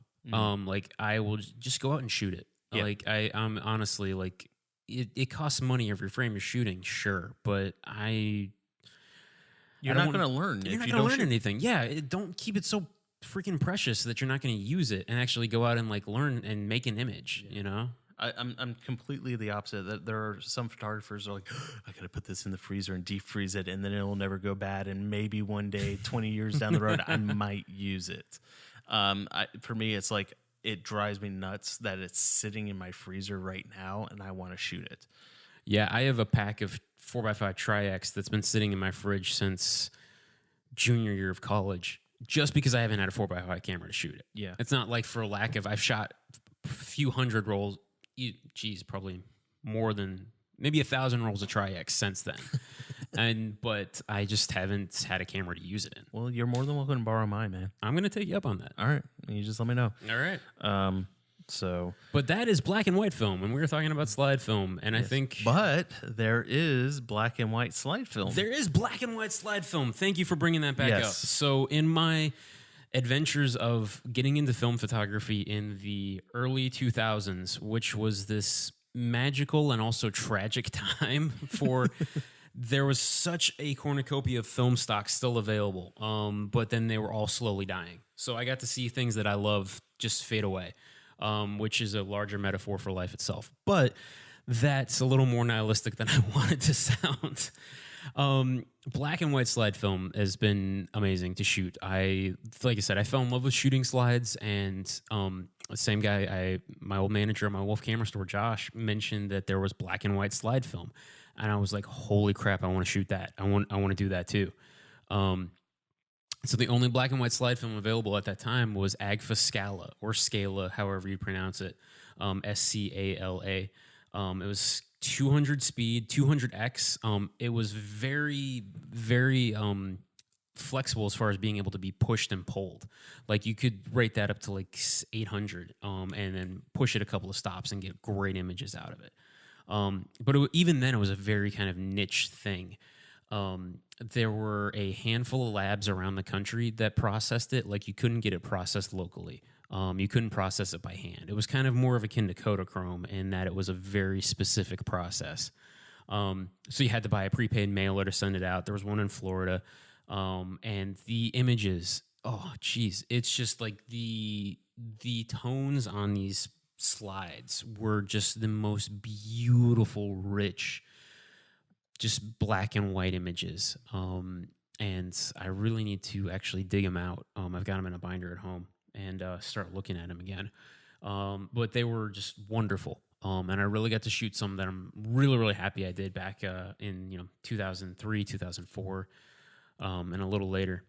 Like I will just go out and shoot it. Yeah. Like I'm honestly like it costs money every frame you're shooting, sure, but you're not going to learn. You're not going to learn anything. Yeah, don't keep it so freaking precious that you're not going to use it and actually go out and like learn and make an image. You know. I'm completely the opposite. That there are some photographers who are like, I got to put this in the freezer and deep freeze it, and then it'll never go bad. And maybe one day, 20 years down the road, I might use it. For me, it's like it drives me nuts that it's sitting in my freezer right now, and I want to shoot it. Yeah, I have a pack of 4x5 Tri-X that's been sitting in my fridge since junior year of college, just because I haven't had a 4x5 camera to shoot it. Yeah, it's not like for lack of. I've shot a few hundred rolls. Geez, probably more than maybe 1,000 rolls of Tri-X since then. But I just haven't had a camera to use it in. Well, you're more than welcome to borrow mine, man. I'm going to take you up on that. All right. You just let me know. All right. But that is black and white film, and we were talking about slide film, and yes. I think... But there is black and white slide film. There is black and white slide film. Thank you for bringing that back up. So in my adventures of getting into film photography in the early 2000s, which was this magical and also tragic time for there was such a cornucopia of film stock still available, but then they were all slowly dying. So I got to see things that I love just fade away, which is a larger metaphor for life itself. But that's a little more nihilistic than I wanted to sound. Black and white slide film has been amazing to shoot. Like I said, I fell in love with shooting slides, and the same guy, my old manager at my Wolf Camera Store, Josh, mentioned that there was black and white slide film, and I was like, "Holy crap! I want to shoot that. I want to do that too." So the only black and white slide film available at that time was Agfa Scala or Scala, however you pronounce it, Scala. It was 200 speed, 200x. It was very, very flexible as far as being able to be pushed and pulled. Like you could rate that up to like 800 and then push it a couple of stops and get great images out of it. But even then, it was a very kind of niche thing. There were a handful of labs around the country that processed it. Like you couldn't get it processed locally. You couldn't process it by hand. It was kind of more of akin to Kodachrome in that it was a very specific process. So you had to buy a prepaid mailer to send it out. There was one in Florida. And the images, oh, geez. It's just like the tones on these slides were just the most beautiful, rich, just black and white images. And I really need to actually dig them out. I've got them in a binder at home. And start looking at them again. But they were just wonderful. And I really got to shoot some that I'm really, really happy I did back in 2003, 2004, and a little later.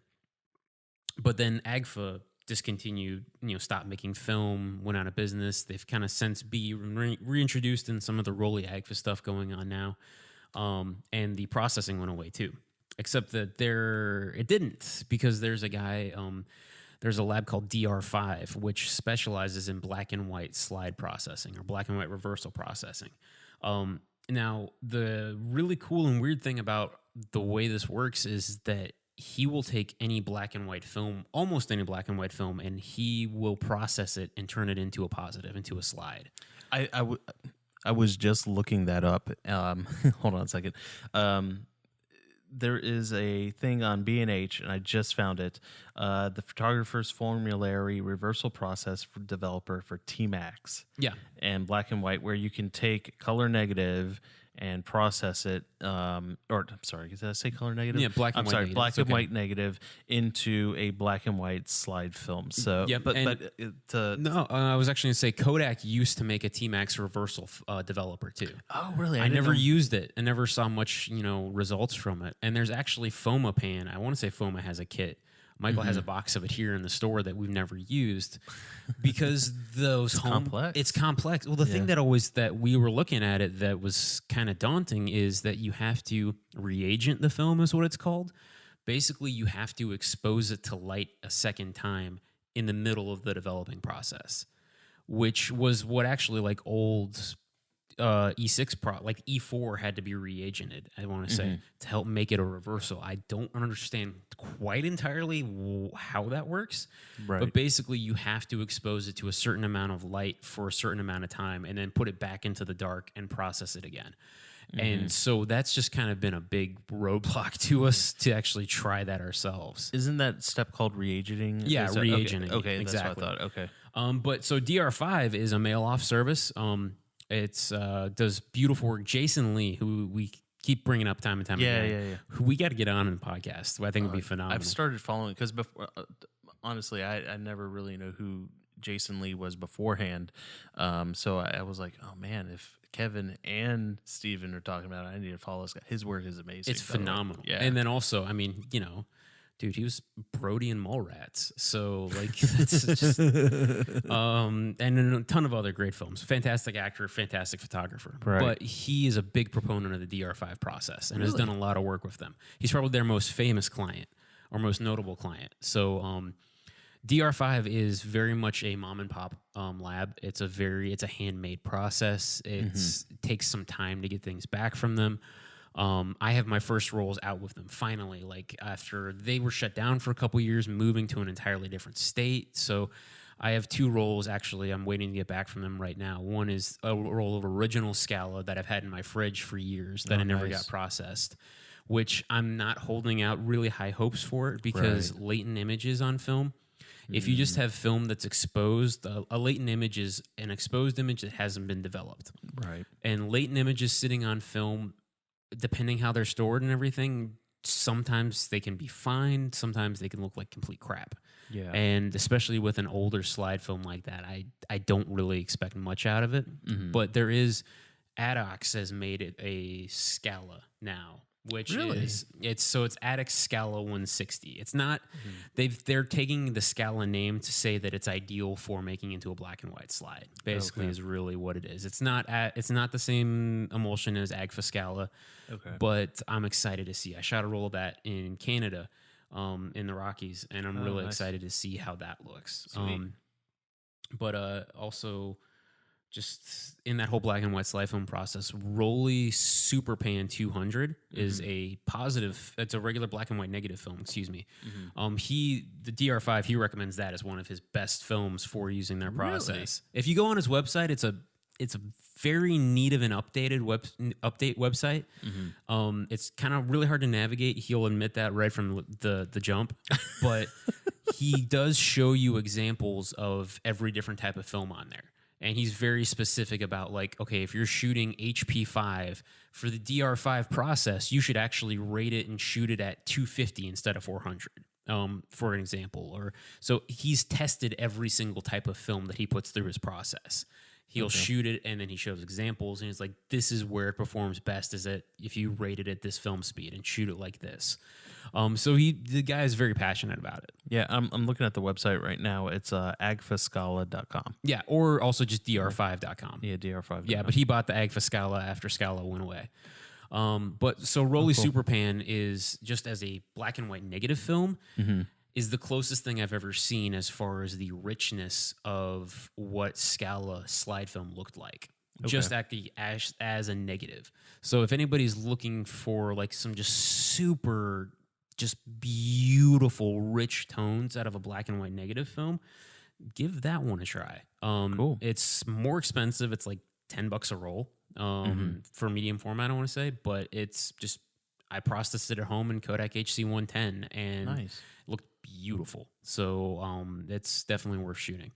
But then Agfa discontinued, stopped making film, went out of business. They've kind of since been reintroduced in some of the Rolly Agfa stuff going on now. And the processing went away too. Except that it didn't, because there's a guy... There's a lab called DR5, which specializes in black and white slide processing or black and white reversal processing. Now, the really cool and weird thing about the way this works is that he will take any black and white film, almost any black and white film, and he will process it and turn it into a positive, into a slide. I was just looking that up. Hold on a second. there is a thing on B&H, and I just found it. The Photographer's Formulary Reversal Process for Developer for T-Max. Yeah. And black and white, where you can take color negative and process it, or I'm sorry, did I say color negative? Yeah, black and white negative. Black and white negative into a black and white slide film. So, yeah, I was actually going to say Kodak used to make a T-Max reversal developer too. Oh, really? I never used it. I never saw much, results from it. And there's actually FOMA-Pan. I want to say FOMA has a kit. Michael has a box of it here in the store that we've never used because it's complex. It's complex. Well, the thing that we were looking at it that was kind of daunting is that you have to reagent the film, is what it's called. Basically, you have to expose it to light a second time in the middle of the developing process, which was what actually like old E6 like E4 had to be reagented, I want to say, to help make it a reversal. I don't understand quite entirely how that works, but basically you have to expose it to a certain amount of light for a certain amount of time and then put it back into the dark and process it again. And so that's just kind of been a big roadblock to us to actually try that ourselves. Isn't that step called reagenting? Yeah, reagenting. Okay, exactly. That's what I thought. Okay. But so DR5 is a mail-off service. It's does beautiful work. Jason Lee, who we keep bringing up time and time again. Who we got to get on in the podcast. Who I think would be phenomenal. I've started following because before, honestly, I never really know who Jason Lee was beforehand. So I was like, oh man, if Kevin and Steven are talking about it, I need to follow this guy. His work is amazing. It's phenomenal. Yeah. And then also, I mean, dude, he was Brody in Mallrats. So, like, that's just... and a ton of other great films. Fantastic actor, fantastic photographer. Right. But he is a big proponent of the DR5 process and has done a lot of work with them. He's probably their most famous client or most notable client. So, DR5 is very much a mom and pop lab. It's a handmade process. It takes some time to get things back from them. I have my first rolls out with them finally, like after they were shut down for a couple years, moving to an entirely different state. So I have 2 rolls actually I'm waiting to get back from them right now. One is a roll of original Scala that I've had in my fridge for years that I never got processed, which I'm not holding out really high hopes for it because latent images on film, if you just have film that's exposed, a latent image is an exposed image that hasn't been developed. Right. And latent images sitting on film, depending how they're stored and everything, sometimes they can be fine. Sometimes they can look like complete crap. Yeah. And especially with an older slide film like that, I don't really expect much out of it. But there is, Adox has made it a Scala now, which is it's Adox Scala 160. It's not they're taking the Scala name to say that it's ideal for making into a black and white slide. Basically, is really what it is. It's not the same emulsion as Agfa Scala. Okay. But I'm excited to see. I shot a roll of that in Canada, in the Rockies, and I'm really excited to see how that looks. But also, just in that whole black and white slide film process, Rolly Superpan 200 is a positive. It's a regular black and white negative film. Excuse me. The DR5, he recommends that as one of his best films for using their process. If you go on his website, it's a very neat of an update website. It's kind of really hard to navigate. He'll admit that right from the jump, but he does show you examples of every different type of film on there. And he's very specific about, like, okay, if you're shooting HP5 for the DR5 process, you should actually rate it and shoot it at 250 instead of 400, for an example. Or so he's tested every single type of film that he puts through his process. He'll shoot it, and then he shows examples, and he's like, this is where it performs best, is that if you rate it at this film speed and shoot it like this. So the guy is very passionate about it. Yeah, I'm looking at the website right now. It's agfascala.com. Yeah, or also just dr5.com. Yeah, dr5.com. Yeah, but he bought the Agfa Scala after Scala went away. But so Rolly Superpan is just as a black and white negative film, is the closest thing I've ever seen as far as the richness of what Scala slide film looked like. Just acting as a negative. So if anybody's looking for like some just super, just beautiful, rich tones out of a black and white negative film, give that one a try. Cool. It's more expensive. It's like $10 a roll for medium format, I want to say, but it's just, I processed it at home in Kodak HC110, and it looked beautiful. So it's definitely worth shooting.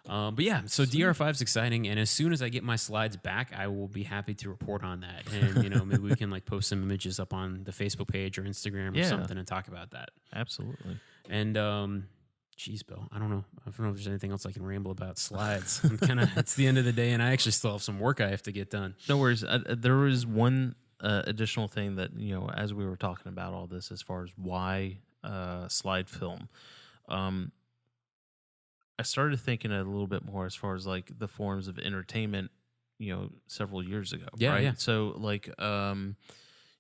But yeah, so DR5 is exciting, and as soon as I get my slides back, I will be happy to report on that. And maybe we can like post some images up on the Facebook page or Instagram or something and talk about that. Absolutely. And geez, Bill, I don't know if there's anything else I can ramble about slides. I'm it's the end of the day, and I actually still have some work I have to get done. No worries. There was one additional thing that as we were talking about all this, as far as why slide film. I started thinking a little bit more as far as like the forms of entertainment, several years ago. Yeah, right? yeah. So like,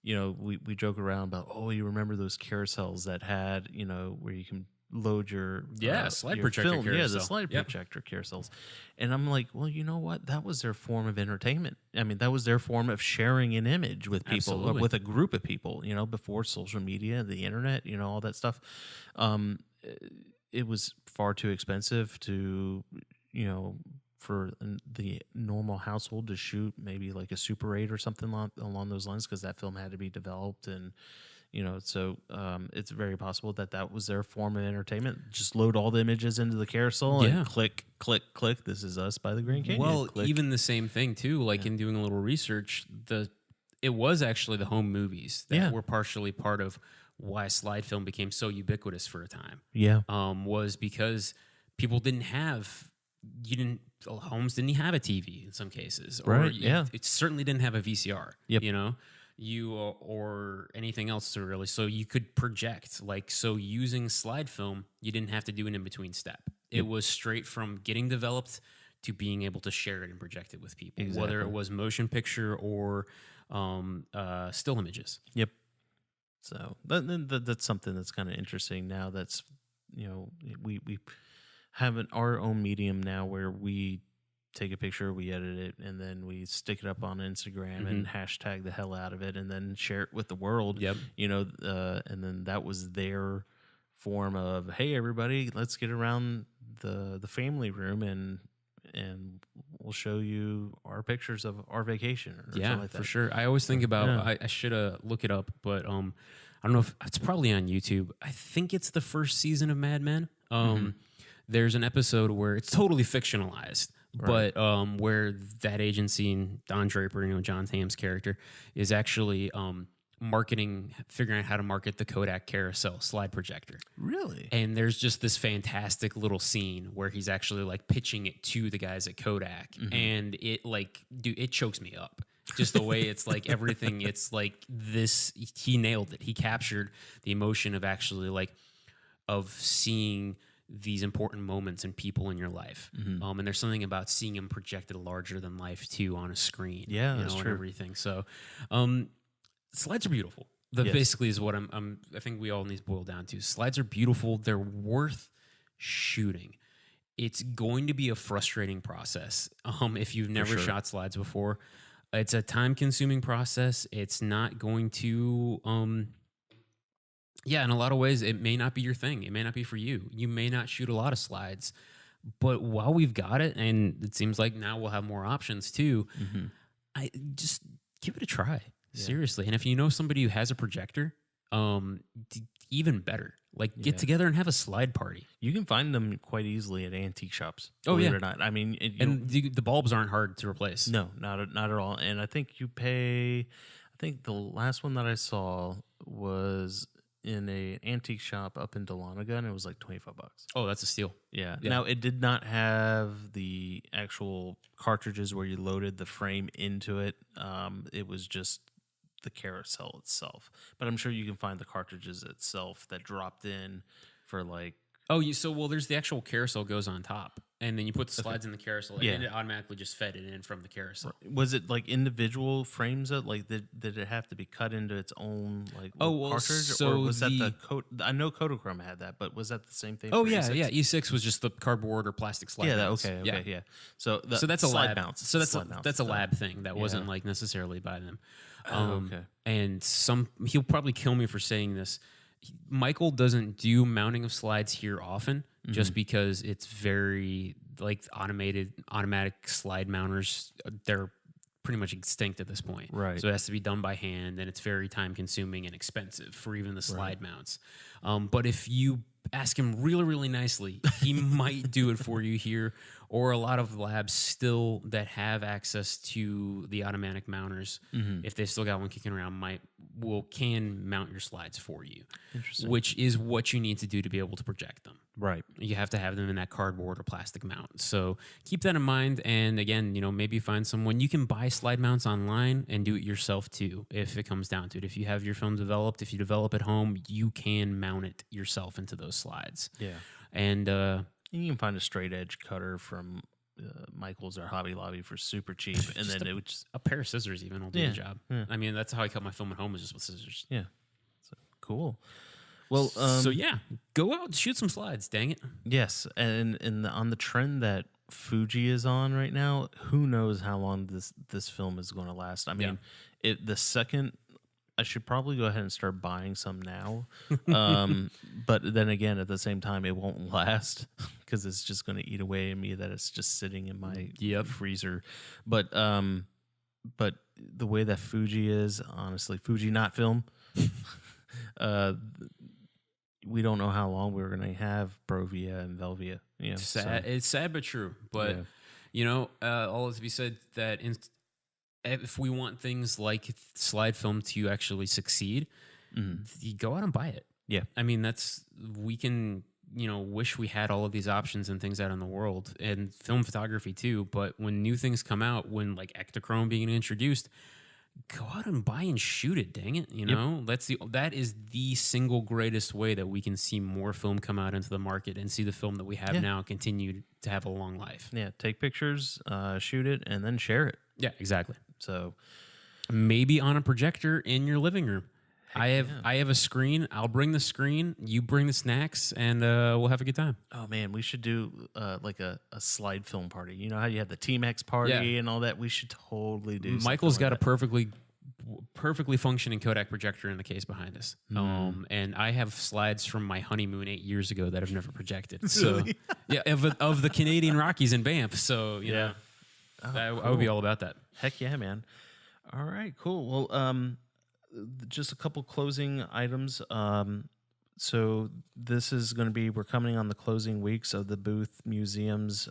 we joke around about, you remember those carousels that had, where you can load your slide your projector film. carousel. Yeah, the slide projector carousels. And I'm like, well, you know what? That was their form of entertainment. I mean, that was their form of sharing an image with people, Absolutely. with a group of people, before social media, the internet, all that stuff. It was far too expensive to, for the normal household to shoot maybe like a Super 8 or something along those lines, because that film had to be developed. And, so it's very possible that was their form of entertainment. Just load all the images into the carousel and click, click, click. This is us by the Grand Canyon. Well, click. even the same thing too, like in doing a little research, it was actually the home movies that were partially part of why slide film became so ubiquitous for a time. Yeah. Was because people homes didn't have a TV in some cases. Right, It certainly didn't have a VCR, Yep. or anything else to really. So you could project, so using slide film, you didn't have to do an in-between step. It was straight from getting developed to being able to share it and project it with people, whether it was motion picture or still images. Yep. So that's something that's kind of interesting now. That's, we have our own medium now where we take a picture, we edit it, and then we stick it up on Instagram and hashtag the hell out of it, and then share it with the world. Yep. And then that was their form of, hey, everybody, let's get around the family room and we'll show you our pictures of our vacation. Or something like that. For sure. I always think about, I should look it up, but I don't know if it's probably on YouTube. I think it's the first season of Mad Men. There's an episode where it's totally fictionalized, but where that agency and Don Draper, John Hamm's character, is actually figuring out how to market the Kodak Carousel slide projector. Really? And there's just this fantastic little scene where he's actually like pitching it to the guys at Kodak, and it chokes me up. Just the way it's like everything, it's like this, he nailed it. He captured the emotion of actually of seeing these important moments and people in your life. And there's something about seeing them projected larger than life too on a screen. Yeah, that's and true. everything. So, slides are beautiful. That basically is what I think we all need to boil down to. Slides are beautiful. They're worth shooting. It's going to be a frustrating process if you've never shot slides before. It's a time-consuming process. It's not going to, in a lot of ways, it may not be your thing. It may not be for you. You may not shoot a lot of slides. But while we've got it, and it seems like now we'll have more options too, I just give it a try. Seriously. And if you know somebody who has a projector, even better. Get together and have a slide party. You can find them quite easily at antique shops. Believe it or not. I mean, the bulbs aren't hard to replace. No, not at all. And I think the last one that I saw was in an antique shop up in Dahlonega, and it was like $25. Oh, that's a steal. Yeah. Now, it did not have the actual cartridges where you loaded the frame into it. It was just the carousel itself, but I'm sure you can find the cartridges itself that dropped in for there's the actual carousel goes on top, and then you put the slides in the carousel, and it automatically just fed it in from the carousel. Was it individual frames that did it have to be cut into its own cartridge, or was that I know Kodachrome had that, but was that the same thing? E6 was just the cardboard or plastic slide mounts. Okay. So that's a lab bounce. So that's a lab thing that wasn't necessarily by them. And he'll probably kill me for saying this. Michael doesn't do mounting of slides here often, just because it's very automatic slide mounters. They're pretty much extinct at this point. Right. So it has to be done by hand, and it's very time consuming and expensive for even the slide mounts. But if you ask him really, really nicely, he might do it for you here. Or a lot of labs still that have access to the automatic mounters, if they still got one kicking around, can mount your slides for you. Interesting. Which is what you need to do to be able to project them. Right. You have to have them in that cardboard or plastic mount. So keep that in mind. And again, maybe find someone. You can buy slide mounts online and do it yourself too, if it comes down to it. If you have your film developed, if you develop at home, you can mount it yourself into those slides. Yeah. And you can find a straight edge cutter from Michael's or Hobby Lobby for super cheap, and then it would just a pair of scissors even will do the job. Yeah. I mean, that's how I cut my film at home, is just with scissors. Yeah, so, cool. Well, so yeah, go out and shoot some slides. Dang it. Yes, and on the trend that Fuji is on right now, who knows how long this film is going to last? I mean, the second. I should probably go ahead and start buying some now. But then again, at the same time, it won't last because it's just going to eat away at me that it's just sitting in my freezer. But the way that Fuji is, honestly, Fuji not film, we don't know how long we're going to have Brovia and Velvia. Sad. So. It's sad but true. But, all to be said that if we want things like slide film to actually succeed, you go out and buy it. Yeah. I mean, we can, wish we had all of these options and things out in the world, and film photography too. But when new things come out, when like Ektachrome being introduced, go out and buy and shoot it. Dang it. That is the single greatest way that we can see more film come out into the market and see the film that we have now continue to have a long life. Yeah. Take pictures, shoot it, and then share it. Yeah, exactly. So maybe on a projector in your living room. I have a screen. I'll bring the screen. You bring the snacks, and we'll have a good time. Oh man, we should do like a slide film party. You know how you have the Team X party and all that. We should totally do. Michael's got a perfectly functioning Kodak projector in the case behind us. And I have slides from my honeymoon 8 years ago that I've never projected. So of the Canadian Rockies in Banff. So cool. I would be all about that. Heck yeah, man. All right, cool. Well, just a couple closing items. So this is going to be, we're coming on the closing weeks of the Booth Museum's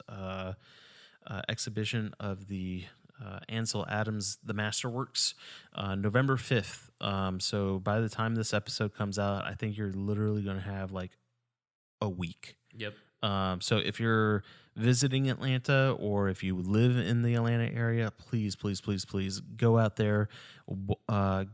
exhibition of the Ansel Adams, The Masterworks, November 5th. So by the time this episode comes out, I think you're literally going to have like a week. Yep. So if you're visiting Atlanta or if you live in the Atlanta area, please go out there,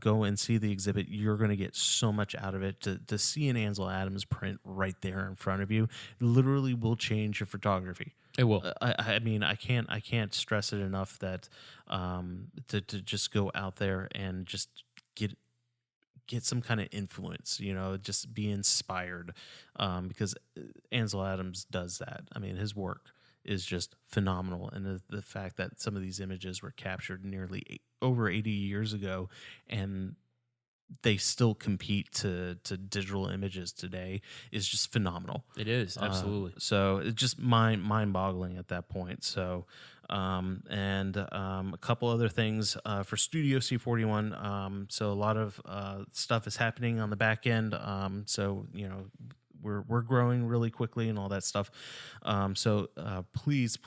go and see the exhibit. You're going to get so much out of it. To see an Ansel Adams print right there in front of you literally will change your photography. It will. I mean, I can't stress it enough that to just go out there and just get some kind of influence, just be inspired, because Ansel Adams does that. I mean, his work is just phenomenal. And the fact that some of these images were captured nearly over 80 years ago and they still compete to digital images today is just phenomenal. It is, absolutely. So it's just mind-boggling at that point. So, a couple other things for Studio C41. So a lot of stuff is happening on the back end. So we're growing really quickly and all that stuff. So please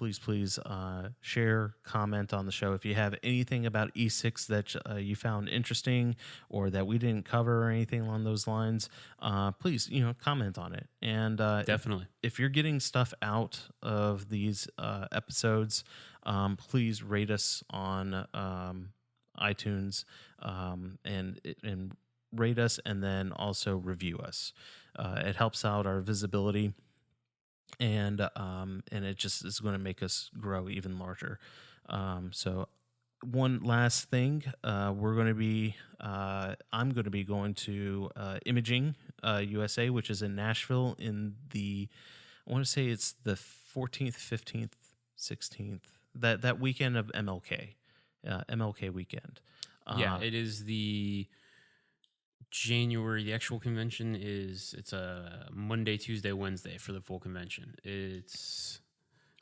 share, comment on the show. If you have anything about E6 that you found interesting or that we didn't cover or anything along those lines, please, comment on it. And definitely, if you're getting stuff out of these episodes, please rate us on iTunes and rate us, and then also review us. It helps out our visibility, and it just is going to make us grow even larger. So one last thing, I'm going to be going to Imaging USA, which is in Nashville in I want to say it's the 14th, 15th, 16th, that weekend of MLK weekend. It is the January. The actual convention it's a Monday, Tuesday, Wednesday for the full convention. It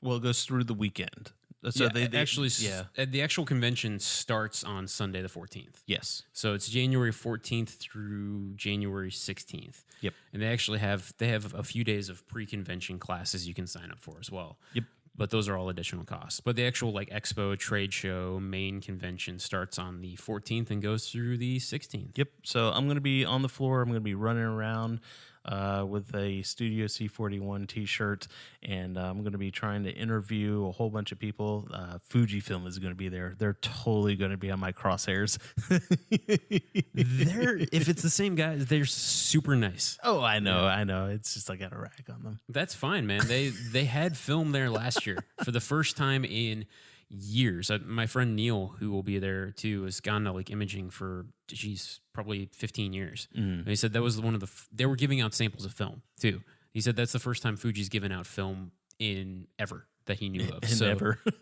goes through the weekend. So the actual convention starts on Sunday the 14th. Yes. So it's January 14th through January 16th. Yep. And they actually have a few days of pre-convention classes you can sign up for as well. Yep. But those are all additional costs. But the actual like expo, trade show, main convention starts on the 14th and goes through the 16th. Yep. So I'm going to be on the floor. I'm going to be running around with a Studio C41 T-shirt, and I'm going to be trying to interview a whole bunch of people. Fujifilm is going to be there. They're totally going to be on my crosshairs. If it's the same guys, they're super nice. Oh, I know. It's just I got a rag on them. That's fine, man. They had film there last year for the first time in years. My friend Neil, who will be there too, has gone to like imaging for probably 15 years. And he said that was one of they were giving out samples of film too. He said that's the first time Fuji's given out film in ever that he knew of.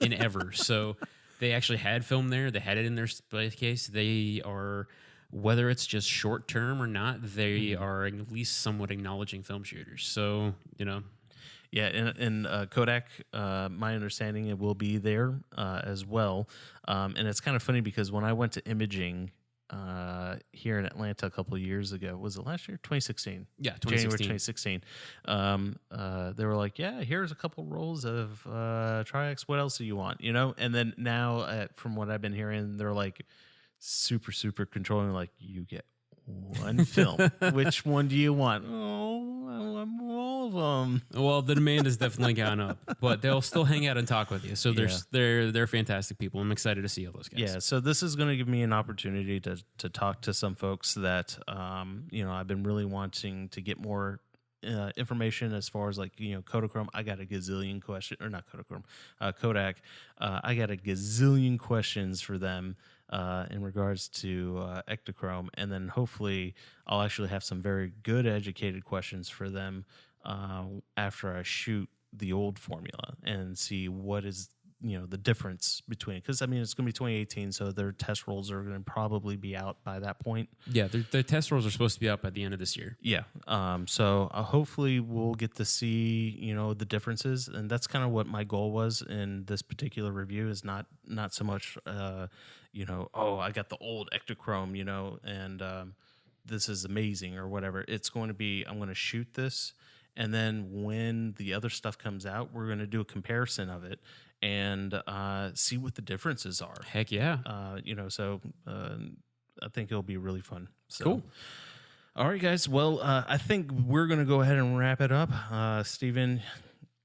In ever. So they actually had film there. They had it in their case. They are, whether it's just short term or not, they are at least somewhat acknowledging film shooters. So, Yeah, and Kodak, my understanding, it will be there as well. And it's kind of funny because when I went to imaging here in Atlanta a couple of years ago, was it last year? 2016. Yeah, January 2016. They were like, yeah, here's a couple rolls of Tri-X. What else do you want? And then now, from what I've been hearing, they're like super, super controlling, like, you get one film. Which one do you want? Oh, I want all of them. Well, the demand has definitely gone up, but they'll still hang out and talk with you. So they're fantastic people. I'm excited to see all those guys. Yeah. So this is going to give me an opportunity to talk to some folks that I've been really wanting to get more information as far as like Kodachrome. I got a gazillion questions, or not Kodachrome, Kodak. I got a gazillion questions for them in regards to Ektachrome, and then hopefully I'll actually have some very good educated questions for them after I shoot the old formula and see what is the difference between, because I mean it's going to be 2018, so their test rolls are going to probably be out by that point. Yeah, their test rolls are supposed to be out by the end of this year. Yeah, so hopefully we'll get to see the differences, and that's kind of what my goal was in this particular review. Is not so much oh, I got the old Ektachrome, and this is amazing or whatever. It's going to be, I'm going to shoot this, and then when the other stuff comes out, we're going to do a comparison of it and see what the differences are. Heck yeah. So I think it'll be really fun. So. Cool. All right, guys. Well, I think we're going to go ahead and wrap it up. Steven,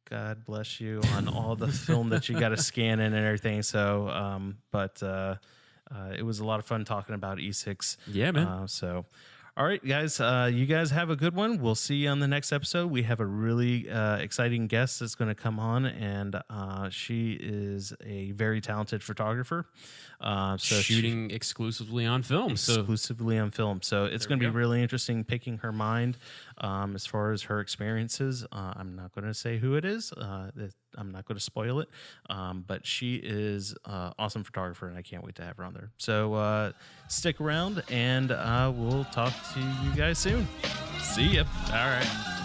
God bless you on all the film that you got to scan in and everything. So, it was a lot of fun talking about E6. Yeah, man. All right, guys, you guys have a good one. We'll see you on the next episode. We have a really exciting guest that's going to come on, and she is a very talented photographer. Shooting exclusively on film. Exclusively on film. So it's going to be really interesting picking her mind as far as her experiences. I'm not going to say who it is. I'm not going to spoil it. But she is an awesome photographer, and I can't wait to have her on there. So stick around, and we'll talk to you guys soon. See ya. All right.